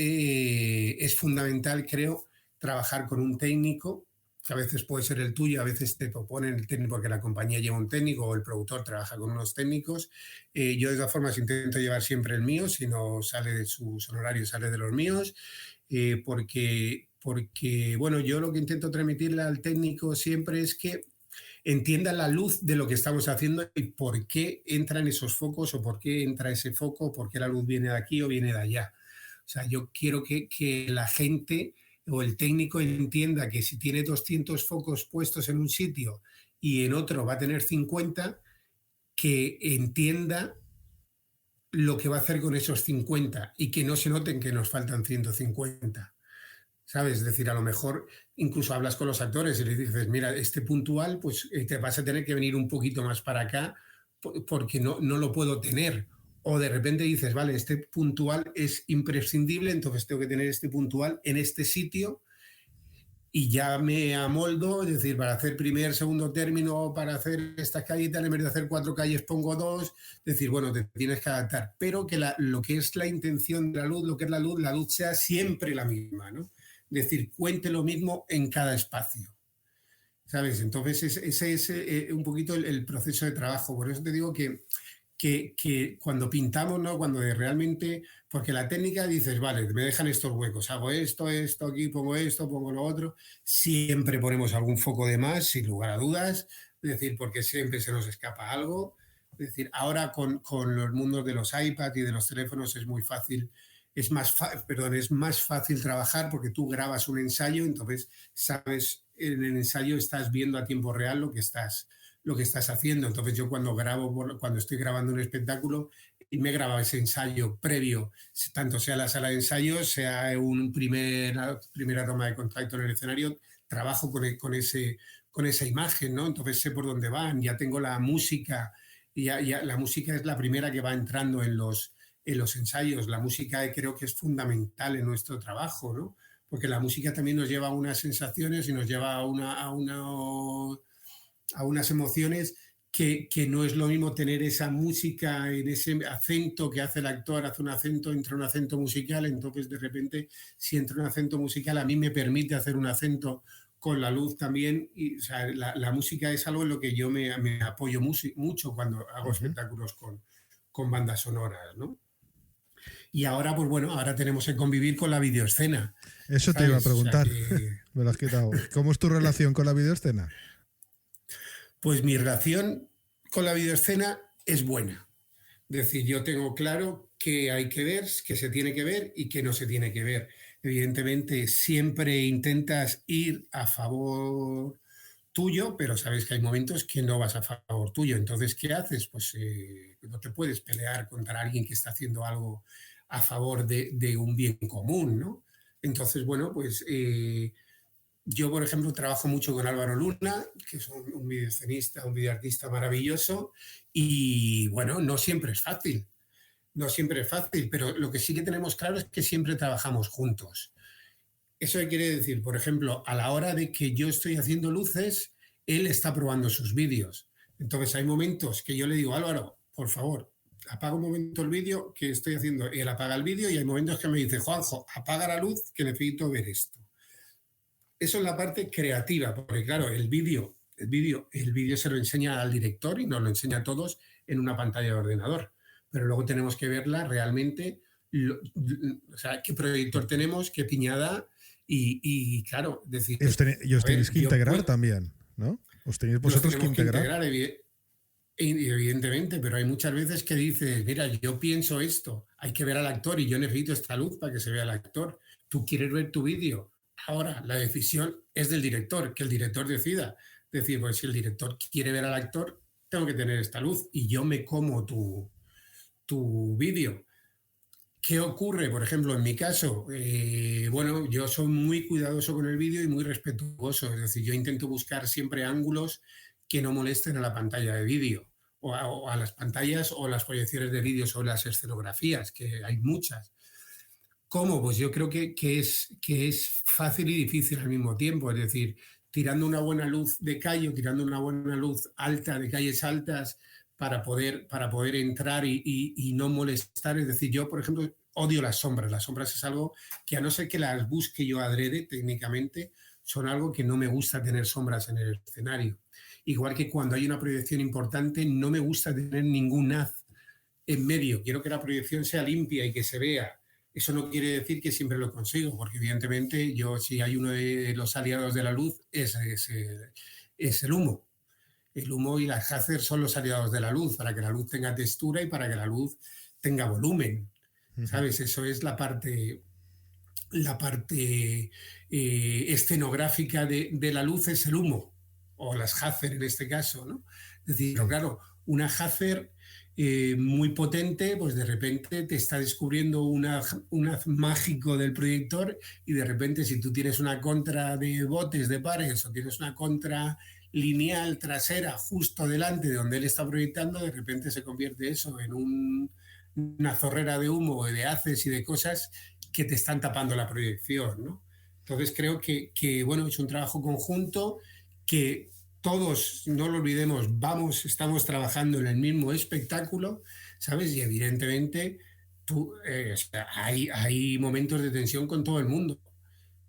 fundamental, creo, trabajar con un técnico, que a veces puede ser el tuyo, a veces te proponen el técnico porque la compañía lleva un técnico o el productor trabaja con unos técnicos. Yo de todas formas intento llevar siempre el mío, si no sale de sus honorarios, sale de los míos, porque, bueno, yo lo que intento transmitirle al técnico siempre es que entienda la luz de lo que estamos haciendo y por qué entran esos focos o por qué entra ese foco, por qué la luz viene de aquí o viene de allá. O sea, yo quiero que la gente o el técnico entienda que si tiene 200 focos puestos en un sitio y en otro va a tener 50, que entienda lo que va a hacer con esos 50 y que no se noten que nos faltan 150. ¿Sabes? Es decir, a lo mejor incluso hablas con los actores y les dices, mira, este puntual, pues te vas a tener que venir un poquito más para acá porque no lo puedo tener. O de repente dices, vale, este puntual es imprescindible, entonces tengo que tener este puntual en este sitio y ya me amoldo, es decir, para hacer primer, segundo término, para hacer esta calle y tal, en vez de hacer 4 calles pongo 2, es decir, bueno, te tienes que adaptar, pero que lo que es la intención de la luz, lo que es la luz sea siempre la misma, ¿no? Es decir, cuente lo mismo en cada espacio, ¿sabes? Entonces ese es un poquito el proceso de trabajo. Por eso te digo que cuando pintamos, ¿no? Cuando realmente, porque la técnica dices, vale, me dejan estos huecos, hago esto, aquí, pongo lo otro, siempre ponemos algún foco de más, sin lugar a dudas, es decir, porque siempre se nos escapa algo. Es decir, ahora con los mundos de los iPads y de los teléfonos es muy fácil. Es más fácil trabajar porque tú grabas un ensayo, entonces sabes, en el ensayo estás viendo a tiempo real lo que estás haciendo. Entonces yo cuando estoy grabando un espectáculo y me grabo ese ensayo previo, tanto sea la sala de ensayo, sea primera toma de contacto en el escenario, trabajo con esa imagen, ¿no? Entonces sé por dónde van, ya tengo la música, y ya la música es la primera que va entrando en los ensayos. La música creo que es fundamental en nuestro trabajo, ¿no? Porque la música también nos lleva a unas sensaciones y nos lleva a unas emociones que no es lo mismo tener esa música en ese acento que hace el actor, hace un acento, entra un acento musical, entonces de repente si entra un acento musical a mí me permite hacer un acento con la luz también, y o sea, la música es algo en lo que yo me apoyo mucho cuando hago espectáculos con bandas sonoras, ¿no? Y ahora, pues bueno, ahora tenemos que convivir con la videoescena. Eso, ¿sabes? Te iba a preguntar. O sea que... Me lo has quitado. ¿Cómo es tu relación con la videoescena? Pues mi relación con la videoescena es buena. Es decir, yo tengo claro qué hay que ver, qué se tiene que ver y qué no se tiene que ver. Evidentemente, siempre intentas ir a favor tuyo, pero sabes que hay momentos que no vas a favor tuyo. Entonces, ¿qué haces? Pues no te puedes pelear contra alguien que está haciendo algo a favor de un bien común, ¿no? Entonces, bueno, pues yo, por ejemplo, trabajo mucho con Álvaro Luna, que es un videoescenista, un videoartista maravilloso, y bueno, no siempre es fácil, pero lo que sí que tenemos claro es que siempre trabajamos juntos. Eso quiere decir, por ejemplo, a la hora de que yo estoy haciendo luces, él está probando sus vídeos. Entonces hay momentos que yo le digo, Álvaro, por favor, apaga un momento el vídeo que estoy haciendo. Él apaga el vídeo y hay momentos que me dice, Juanjo, apaga la luz que necesito ver esto. Eso es la parte creativa, porque claro, el vídeo se lo enseña al director y nos lo enseña a todos en una pantalla de ordenador. Pero luego tenemos que verla realmente o sea, qué proyector tenemos, qué piñada y claro, decir... Y os tenéis que integrar también, ¿no? Os tenéis vosotros que integrar. Evidentemente, pero hay muchas veces que dices, mira, yo pienso esto, hay que ver al actor y yo necesito esta luz para que se vea al actor. Tú quieres ver tu vídeo. Ahora, la decisión es del director, que el director decida. Es decir, pues si el director quiere ver al actor, tengo que tener esta luz y yo me como tu vídeo. ¿Qué ocurre? Por ejemplo, en mi caso, bueno, yo soy muy cuidadoso con el vídeo y muy respetuoso. Es decir, yo intento buscar siempre ángulos que no molesten a la pantalla de vídeo o a las pantallas o las proyecciones de vídeo sobre las escenografías, que hay muchas. ¿Cómo? Pues yo creo que es fácil y difícil al mismo tiempo. Es decir, tirando una buena luz de calle, tirando una buena luz alta de calles altas, para poder entrar y no molestar. Es decir, yo, por ejemplo, odio las sombras. Las sombras es algo que, a no ser que las busque yo adrede técnicamente, son algo que no me gusta tener sombras en el escenario. Igual que cuando hay una proyección importante, no me gusta tener ningún haz en medio. Quiero que la proyección sea limpia y que se vea. Eso no quiere decir que siempre lo consigo, porque evidentemente si hay uno de los aliados de la luz, es el humo. El humo y las Hazer son los aliados de la luz, para que la luz tenga textura y para que la luz tenga volumen. ¿Sabes? Eso es la parte escenográfica de la luz, es el humo, o las Hazer en este caso, ¿no? Es decir, pero claro, una Hazer muy potente, pues de repente te está descubriendo un haz mágico del proyector y de repente si tú tienes una contra de botes de pares o tienes una contra lineal trasera justo delante de donde él está proyectando, de repente se convierte eso en una zorrera de humo, de haces y de cosas que te están tapando la proyección, ¿no? Entonces creo que bueno, es un trabajo conjunto que todos, no lo olvidemos, estamos trabajando en el mismo espectáculo, ¿sabes? Y evidentemente hay momentos de tensión con todo el mundo,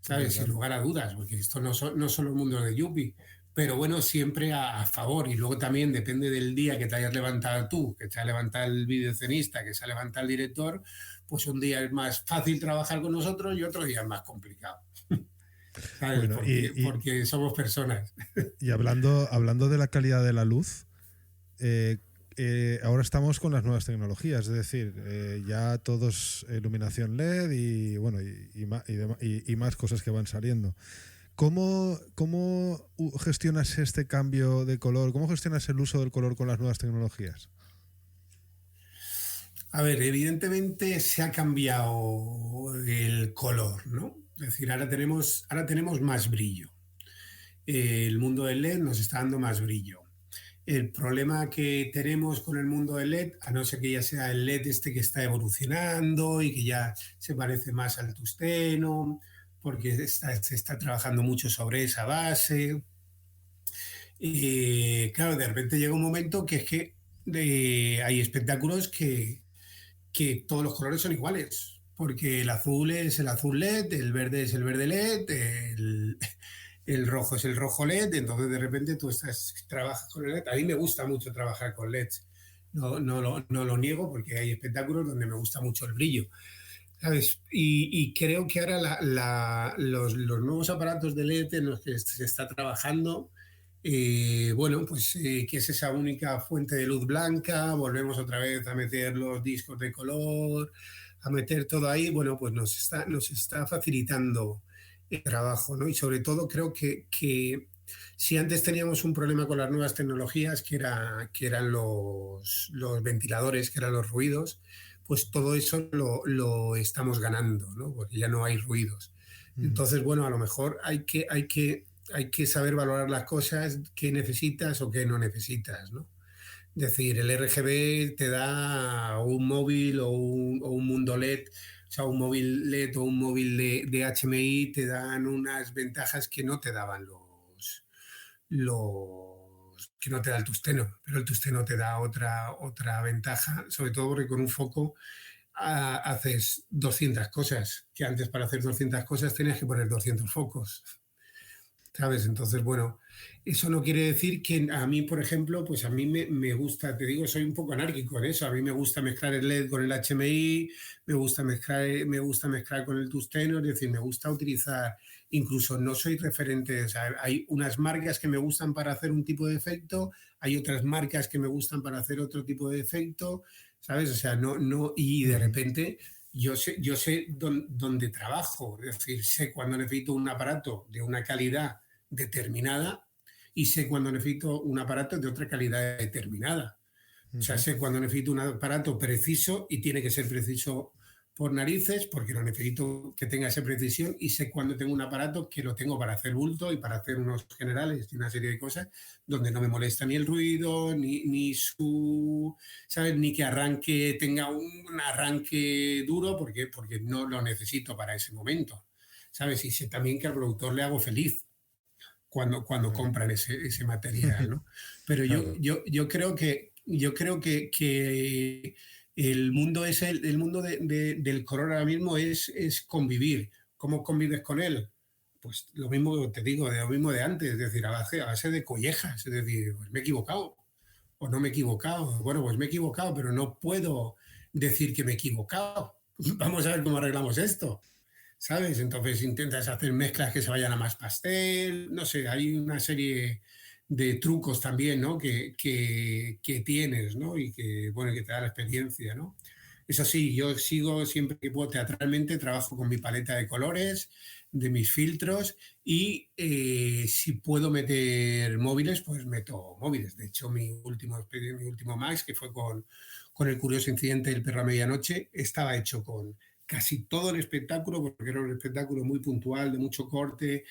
¿sabes? Sin lugar a dudas, porque esto no solo el mundo de Yuppie, pero bueno, siempre a favor. Y luego también depende del día que te hayas levantado tú, que te ha levantado el videoescenista, que se ha levantado el director, pues un día es más fácil trabajar con nosotros y otro día es más complicado. ¿Sabes? Bueno, porque somos personas. Y hablando de la calidad de la luz, ahora estamos con las nuevas tecnologías, es decir, ya todos iluminación LED y bueno y más cosas que van saliendo. ¿Cómo gestionas este cambio de color? ¿Cómo gestionas el uso del color con las nuevas tecnologías? A ver, evidentemente se ha cambiado el color, ¿no? Es decir, ahora tenemos más brillo. El mundo del LED nos está dando más brillo. El problema que tenemos con el mundo del LED, a no ser que ya sea el LED este que está evolucionando y que ya se parece más al tungsteno, porque se está trabajando mucho sobre esa base. Y claro, de repente llega un momento que es que hay espectáculos que todos los colores son iguales, porque el azul es el azul LED, el verde es el verde LED, el rojo es el rojo LED, entonces de repente tú trabajas con el LED. A mí me gusta mucho trabajar con LEDs, no lo niego, porque hay espectáculos donde me gusta mucho el brillo, ¿sabes? Y creo que ahora los nuevos aparatos de LED en los que se está trabajando, bueno, pues que es esa única fuente de luz blanca, volvemos otra vez a meter los discos de color, a meter todo ahí, bueno, pues nos está facilitando el trabajo, ¿no? Y sobre todo creo que si antes teníamos un problema con las nuevas tecnologías, que eran los ventiladores, que eran los ruidos, pues todo eso lo estamos ganando, ¿no? Porque ya no hay ruidos. Entonces, bueno, a lo mejor hay que saber valorar las cosas, qué necesitas o qué no necesitas, ¿no? Es decir, el RGB te da un móvil o un mundo LED, o sea, un móvil LED o un móvil de HMI te dan unas ventajas que no te daban que no te da el tungsteno, pero el tungsteno te da otra ventaja, sobre todo porque con un foco haces 200 cosas, que antes para hacer 200 cosas tenías que poner 200 focos. ¿sabes? Entonces, bueno, eso no quiere decir que a mí, por ejemplo, pues a mí me gusta, te digo, soy un poco anárquico en eso. A mí me gusta mezclar el LED con el HMI, me gusta mezclar con el tungsteno, es decir, me gusta utilizar, incluso no soy referente, o sea, hay unas marcas que me gustan para hacer un tipo de efecto, hay otras marcas que me gustan para hacer otro tipo de efecto, ¿sabes? O sea, no, y de Ujú. repente yo sé dónde trabajo, es decir, sé cuándo necesito un aparato de una calidad determinada y sé cuándo necesito un aparato de otra calidad determinada. O sea, Ujú. sé cuándo necesito un aparato preciso y tiene que ser preciso por narices porque lo necesito que tenga esa precisión, y sé cuándo tengo un aparato que lo tengo para hacer bulto y para hacer unos generales y una serie de cosas donde no me molesta ni el ruido, ni su, ¿sabes? Ni que arranque, tenga un arranque duro porque no lo necesito para ese momento, ¿sabes? Y sé también que al productor le hago feliz cuando Claro. compran ese material, ¿no? Pero yo, Claro. yo, yo creo que el mundo el mundo del color ahora mismo es convivir. ¿Cómo convives con él? Pues lo mismo te digo, lo mismo de antes, es decir, a base de collejas, es decir, pues me he equivocado o no me he equivocado. Bueno, pues me he equivocado, pero no puedo decir que me he equivocado. Vamos a ver cómo arreglamos esto. ¿Sabes? Entonces intentas hacer mezclas que se vayan a más pastel, no sé, hay una serie de trucos también, ¿no? Que tienes, ¿no? Y que, bueno, que te da la experiencia, ¿no? Eso sí, yo sigo siempre que puedo teatralmente, trabajo con mi paleta de colores, de mis filtros, y si puedo meter móviles, pues meto móviles. De hecho, mi último Max, que fue con el curioso incidente del perro a medianoche, estaba hecho con casi todo el espectáculo, porque era un espectáculo muy puntual, de mucho corte,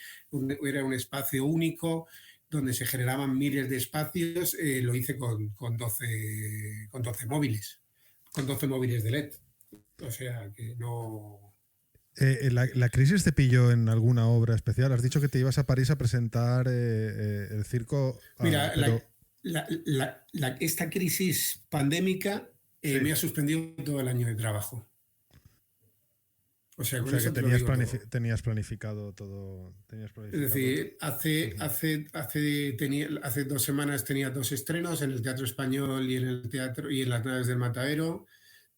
era un espacio único donde se generaban miles de espacios. Lo hice con 12 móviles, con 12 móviles de LED. O sea que no... La crisis te pilló en alguna obra especial. Has dicho que te ibas a París a presentar el circo, Mira, pero esta crisis pandémica sí. me ha suspendido todo el año de trabajo. O sea, O con sea que eso te lo digo todo. tenías planificado todo. Tenías Es planificado todo. decir, hace 2 semanas tenía 2 estrenos en el Teatro Español y en el teatro y en las Naves del Matadero.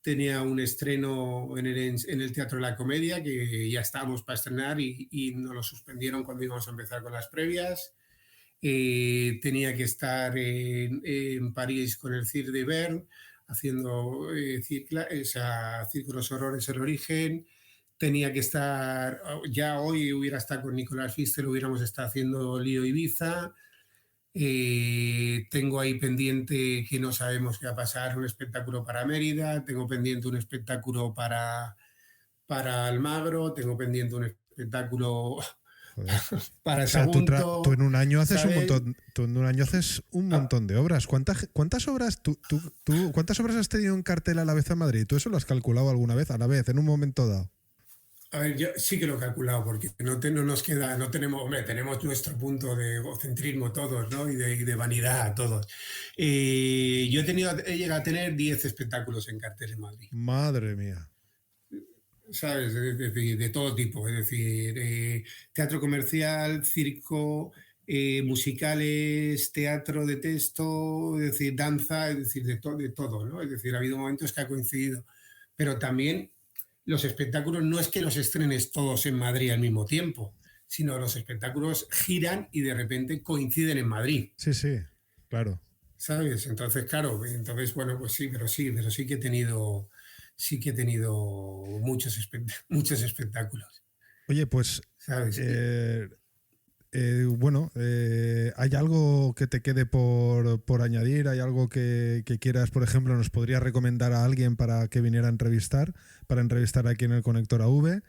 Tenía un estreno en el Teatro de la Comedia que ya estábamos para estrenar y nos lo suspendieron cuando íbamos a empezar con las previas. Tenía que estar en París con el Cirque de Bern haciendo Circo Los Horrores, el origen. Tenía que estar, ya hoy hubiera estado con Nicolás Fister, hubiéramos estado haciendo Lío Ibiza. Tengo ahí pendiente que no sabemos qué va a pasar, un espectáculo para Mérida, tengo pendiente un espectáculo para Almagro, tengo pendiente un espectáculo Joder. para O sea, tú Sagunto, en un año haces un ¿sabes? montón, tú en un año haces un Ah, montón de obras. ¿Cuántas obras cuántas obras has tenido en cartel a la vez en Madrid? ¿Tú eso lo has calculado alguna vez a la vez, en un momento dado? a ver, yo sí que lo he calculado, porque no nos queda, no tenemos, hombre, tenemos nuestro punto de egocentrismo todos, ¿no? Y de vanidad todos. He llegado a tener 10 espectáculos en cartel en Madrid. Madre mía. ¿Sabes? De todo tipo, es decir, teatro comercial, circo, musicales, teatro de texto, es decir, danza, es decir, de todo, ¿no? Es decir, ha habido momentos que ha coincidido, pero también los espectáculos no es que los estrenes todos en Madrid al mismo tiempo, sino los espectáculos giran y de repente coinciden en Madrid, Sí, sí, claro. ¿sabes? Entonces, claro, entonces, bueno, pues pero sí que he tenido, muchos espectáculos, Oye, pues, ¿sabes? eh, bueno, ¿hay algo que te quede por añadir? ¿Hay algo que quieras, por ejemplo, nos podrías recomendar a alguien para que viniera para entrevistar aquí en el Conector AV?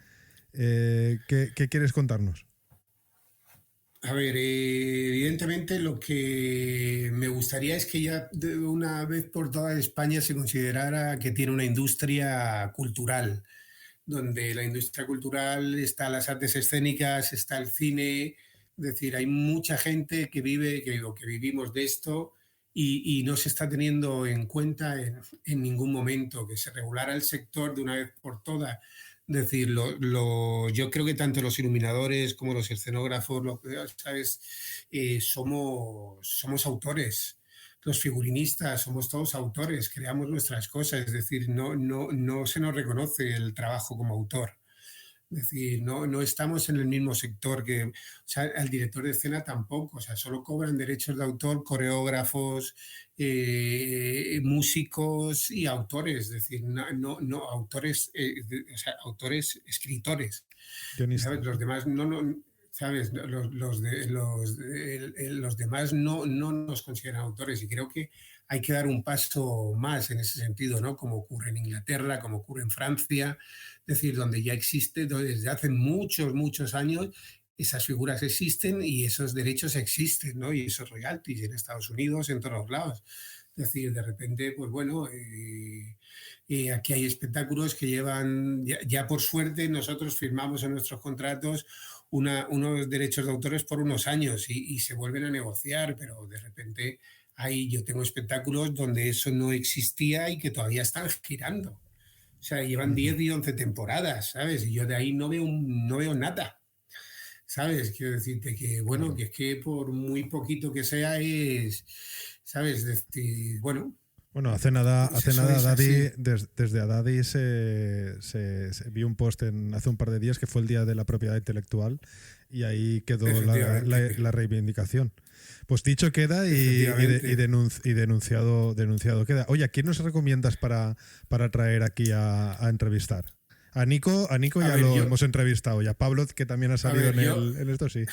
¿Qué quieres contarnos? A ver, evidentemente lo que me gustaría es que ya de una vez por todas España se considerara que tiene una industria cultural, donde la industria cultural está las artes escénicas, está el cine, es decir, hay mucha gente que vivimos de esto, y no se está teniendo en cuenta en ningún momento, que se regulara el sector de una vez por todas, Es decir, yo creo que tanto los iluminadores como los escenógrafos, ¿sabes? Somos autores. Los figurinistas somos todos autores, creamos nuestras cosas, es decir, no se nos reconoce el trabajo como autor. Es decir, no estamos en el mismo sector o sea, al director de escena tampoco, o sea, solo cobran derechos de autor coreógrafos, músicos y autores, es decir, no autores, o sea, autores, escritores. Guionista. ¿Sabes? Los demás ¿sabes? Los demás no nos consideran autores y creo que hay que dar un paso más en ese sentido, ¿no? Como ocurre en Inglaterra, como ocurre en Francia, es decir, donde ya existe desde hace muchos años, esas figuras existen y esos derechos existen, ¿no? Y esos royalties en Estados Unidos, en todos lados. Es decir, de repente, pues bueno, aquí hay espectáculos que llevan, ya por suerte, nosotros firmamos en nuestros contratos unos derechos de autores por unos años y se vuelven a negociar, pero de repente yo tengo espectáculos donde eso no existía y que todavía están girando. O sea, llevan 10 y 11 temporadas, ¿sabes? Y yo de ahí no veo nada. ¿Sabes? Quiero decirte que, bueno, que es que por muy poquito que sea ¿sabes? Bueno. Bueno, hace nada Daddy, así. desde Daddy se vi un post hace un par de días que fue el Día de la Propiedad Intelectual y ahí quedó la reivindicación. Pues dicho queda y denunciado queda. Oye, ¿a quién nos recomiendas para traer aquí a entrevistar? A Nico ya lo hemos entrevistado, y a Pablo, que también ha salido en esto, sí.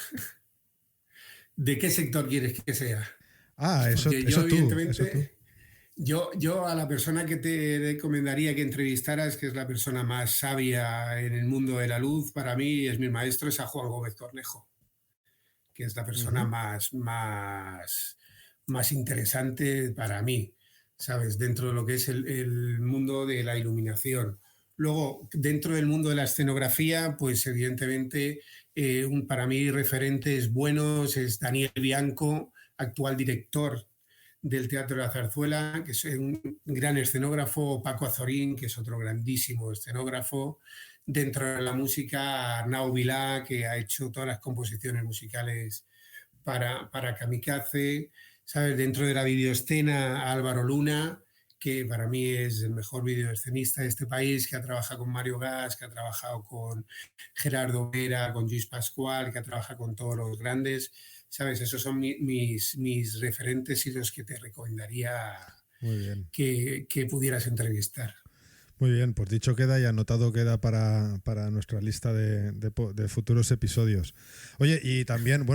¿De qué sector quieres que sea? Eso tú. Yo a la persona que te recomendaría que entrevistaras, que es la persona más sabia en el mundo de la luz, para mí es mi maestro, es a Juan Gómez Cornejo, que es la persona más interesante para mí, ¿sabes? Dentro de lo que es el mundo de la iluminación. Luego, dentro del mundo de la escenografía, pues evidentemente para mí referentes buenos es Daniel Bianco, actual director del Teatro de la Zarzuela, que es un gran escenógrafo, Paco Azorín, que es otro grandísimo escenógrafo. Dentro de la música, Arnau Vilá, que ha hecho todas las composiciones musicales para Kamikaze. ¿Sabes? Dentro de la videoescena, Álvaro Luna, que para mí es el mejor videoescenista de este país, que ha trabajado con Mario Gas, que ha trabajado con Gerardo Vera, con Luis Pascual, que ha trabajado con todos los grandes. ¿Sabes? Esos son mis referentes y los que te recomendaría que pudieras entrevistar. Muy bien, pues dicho queda y anotado queda para nuestra lista de futuros episodios. Oye, y también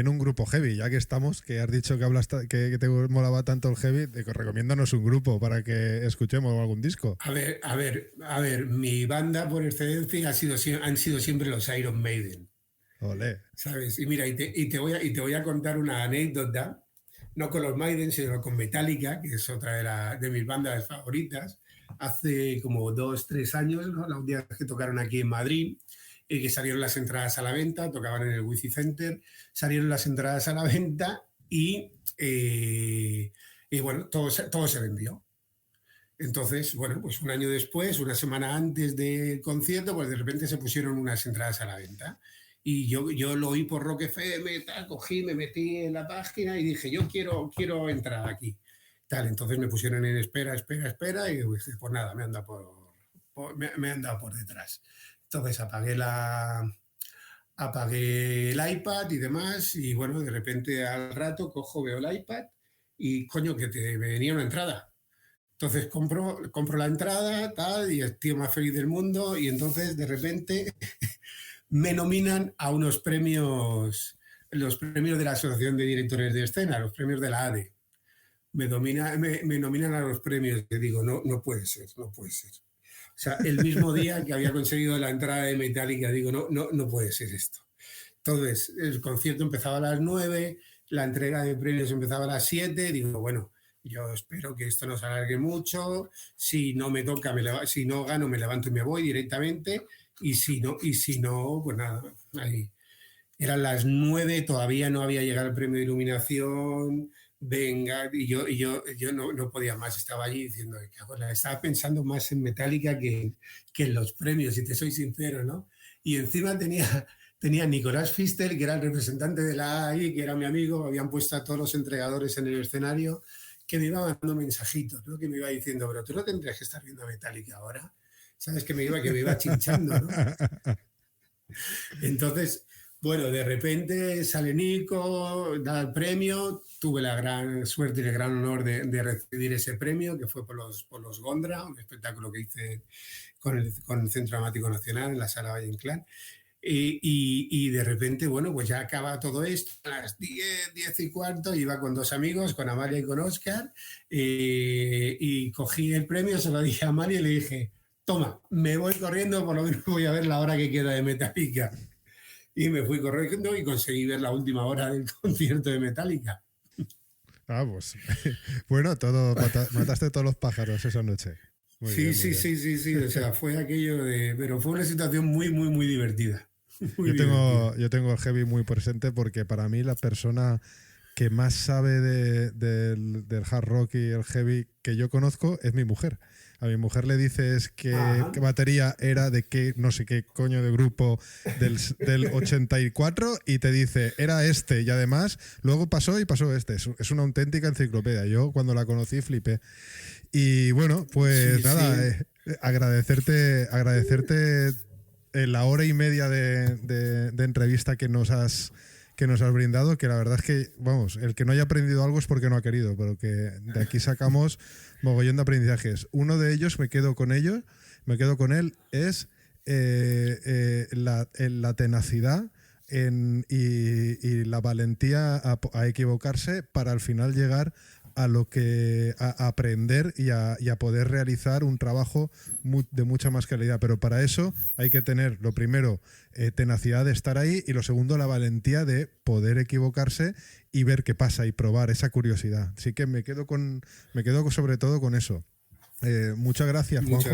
un grupo heavy, ya que estamos, que has dicho que te molaba tanto el heavy, recomiéndanos un grupo para que escuchemos algún disco. A ver, mi banda por excelencia han sido siempre los Iron Maiden. Olé. ¿Sabes? Y mira, te voy a contar una anécdota, no con los Maiden, sino con Metallica, que es otra de mis bandas favoritas. Hace como 2-3 años, ¿no? La última vez que tocaron aquí en Madrid, que salieron las entradas a la venta, tocaban en el Wizzing Center, salieron las entradas a la venta y bueno, todo se vendió. Entonces, bueno, pues un año después, una semana antes del concierto, pues de repente se pusieron unas entradas a la venta. Y yo lo oí por Rock FM, cogí, me metí en la página y dije, yo quiero entrar aquí. Entonces me pusieron en espera, y dije, pues nada, me han dado por detrás. Entonces apagué el iPad y demás, y bueno, de repente al rato veo el iPad y coño, que me venía una entrada. Entonces compro la entrada, y el tío más feliz del mundo, y entonces de repente me nominan a unos premios, los premios de la Asociación de Directores de Escena, los premios de la ADE. Me nominan a los premios y digo, no puede ser. O sea, el mismo día que había conseguido la entrada de Metallica, digo, no puede ser esto. Entonces, el concierto empezaba a las 9, la entrega de premios empezaba a las 7, digo, bueno, yo espero que esto no se alargue mucho, si no me toca, si no gano, me levanto y me voy directamente, y si no, pues nada, ahí. Eran las 9, todavía no había llegado el premio de iluminación, venga, y yo no podía más, estaba allí diciendo, estaba pensando más en Metallica que en los premios, si te soy sincero, ¿no? Y encima tenía a Nicolás Pfister, que era el representante de la AI, que era mi amigo, habían puesto a todos los entregadores en el escenario, que me iba mandando mensajitos, ¿no? Que me iba diciendo, pero tú no tendrías que estar viendo a Metallica ahora, ¿sabes? Que me iba chinchando, ¿no? Entonces, bueno, de repente sale Nico, da el premio, tuve la gran suerte y el gran honor de recibir ese premio, que fue por los Gondra, un espectáculo que hice con el Centro Dramático Nacional en la Sala Valle Inclán. Y de repente, bueno, pues ya acaba todo esto, a las 10:15, iba con 2 amigos, con Amalia y con Óscar, y cogí el premio, se lo dije a Amalia y le dije, toma, me voy corriendo, por lo menos voy a ver la hora que queda de Metallica. Y me fui corriendo y conseguí ver la última hora del concierto de Metallica. Ah, pues bueno, mataste todos los pájaros esa noche. Muy bien, muy bien. Sí. O sea, fue aquello de... Pero fue una situación muy, muy, muy divertida. Yo tengo el heavy muy presente porque para mí la persona que más sabe del hard rock y el heavy que yo conozco es mi mujer. A mi mujer le dices que batería era de qué, no sé qué coño de grupo del 84 y te dice, era este. Y además, luego pasó este. Es una auténtica enciclopedia. Yo cuando la conocí flipé. Y bueno, pues agradecerte la hora y media de entrevista que nos has brindado, que la verdad es que, vamos, el que no haya aprendido algo es porque no ha querido, pero que de aquí sacamos mogollón de aprendizajes. Uno de ellos, me quedo con él, es la tenacidad y la valentía a equivocarse para al final llegar a aprender y a poder realizar un trabajo de mucha más calidad. Pero para eso hay que tener, lo primero, tenacidad de estar ahí, y lo segundo, la valentía de poder equivocarse y ver qué pasa y probar esa curiosidad. Así que me quedo sobre todo con eso. Muchas gracias, Juanjo.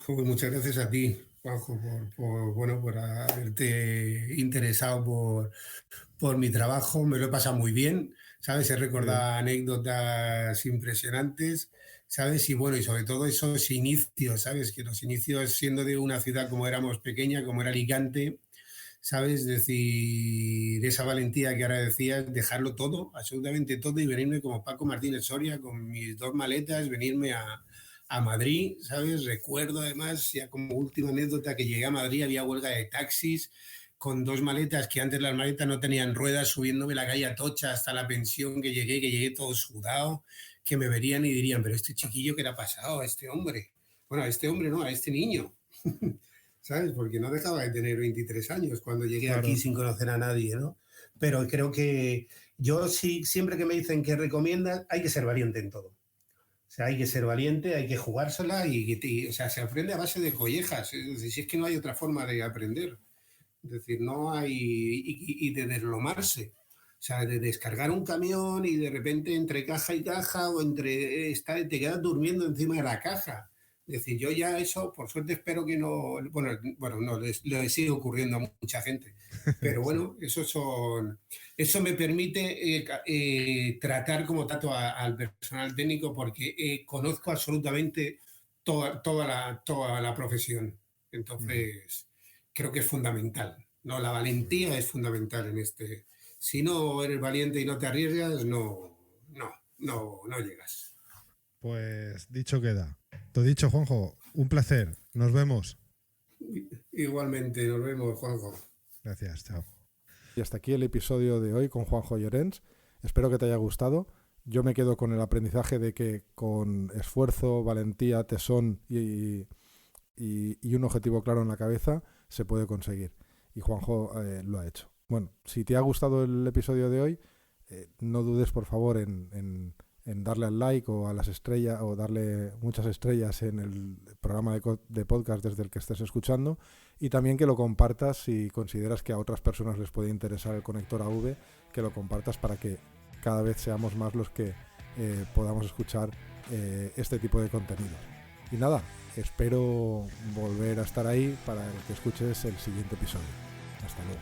Muchas gracias a ti, Juanjo, por haberte interesado por mi trabajo. Me lo he pasado muy bien, ¿sabes? He recordado anécdotas impresionantes, ¿sabes? Y bueno, y sobre todo esos inicios, ¿sabes? Que los inicios siendo de una ciudad como éramos pequeña, como era Alicante, ¿sabes? Es decir, esa valentía que ahora decías, dejarlo todo, absolutamente todo, y venirme como Paco Martínez Soria con mis 2 maletas, venirme a Madrid, ¿sabes? Recuerdo además, ya como última anécdota, que llegué a Madrid, había huelga de taxis, con 2 maletas, que antes las maletas no tenían ruedas, subiéndome la calle Atocha hasta la pensión, que llegué todo sudado, que me verían y dirían, pero este chiquillo, ¿qué le ha pasado a este hombre? Bueno, a este hombre no, a este niño. ¿Sabes? Porque no dejaba de tener 23 años cuando llegué aquí sin conocer a nadie, ¿no? Pero creo que yo sí, siempre que me dicen que recomiendas, hay que ser valiente en todo. O sea, hay que ser valiente, hay que jugársela o sea, se aprende a base de collejas. Es decir, si es que no hay otra forma de aprender. Es decir, no hay... Y de deslomarse. O sea, de descargar un camión y de repente entre caja y caja o te quedas durmiendo encima de la caja. Es decir, yo ya eso, por suerte espero que no... Bueno, no, le sigue ocurriendo a mucha gente. Pero bueno, eso me permite tratar como trato al personal técnico, porque conozco absolutamente toda la profesión. Entonces... creo que es fundamental, ¿no? La valentía es fundamental en este. Si no eres valiente y no te arriesgas, no llegas. Pues dicho queda. Todo dicho, Juanjo, un placer. Nos vemos. Igualmente, nos vemos, Juanjo. Gracias, chao. Y hasta aquí el episodio de hoy con Juanjo Llorens. Espero que te haya gustado. Yo me quedo con el aprendizaje de que con esfuerzo, valentía, tesón y un objetivo claro en la cabeza se puede conseguir, y Juanjo lo ha hecho. Bueno, si te ha gustado el episodio de hoy, no dudes por favor en darle al like o a las estrellas, o darle muchas estrellas en el programa de podcast desde el que estés escuchando, y también que lo compartas si consideras que a otras personas les puede interesar el conector AV, que lo compartas para que cada vez seamos más los que podamos escuchar este tipo de contenido. Y nada, espero volver a estar ahí para que escuches el siguiente episodio. Hasta luego.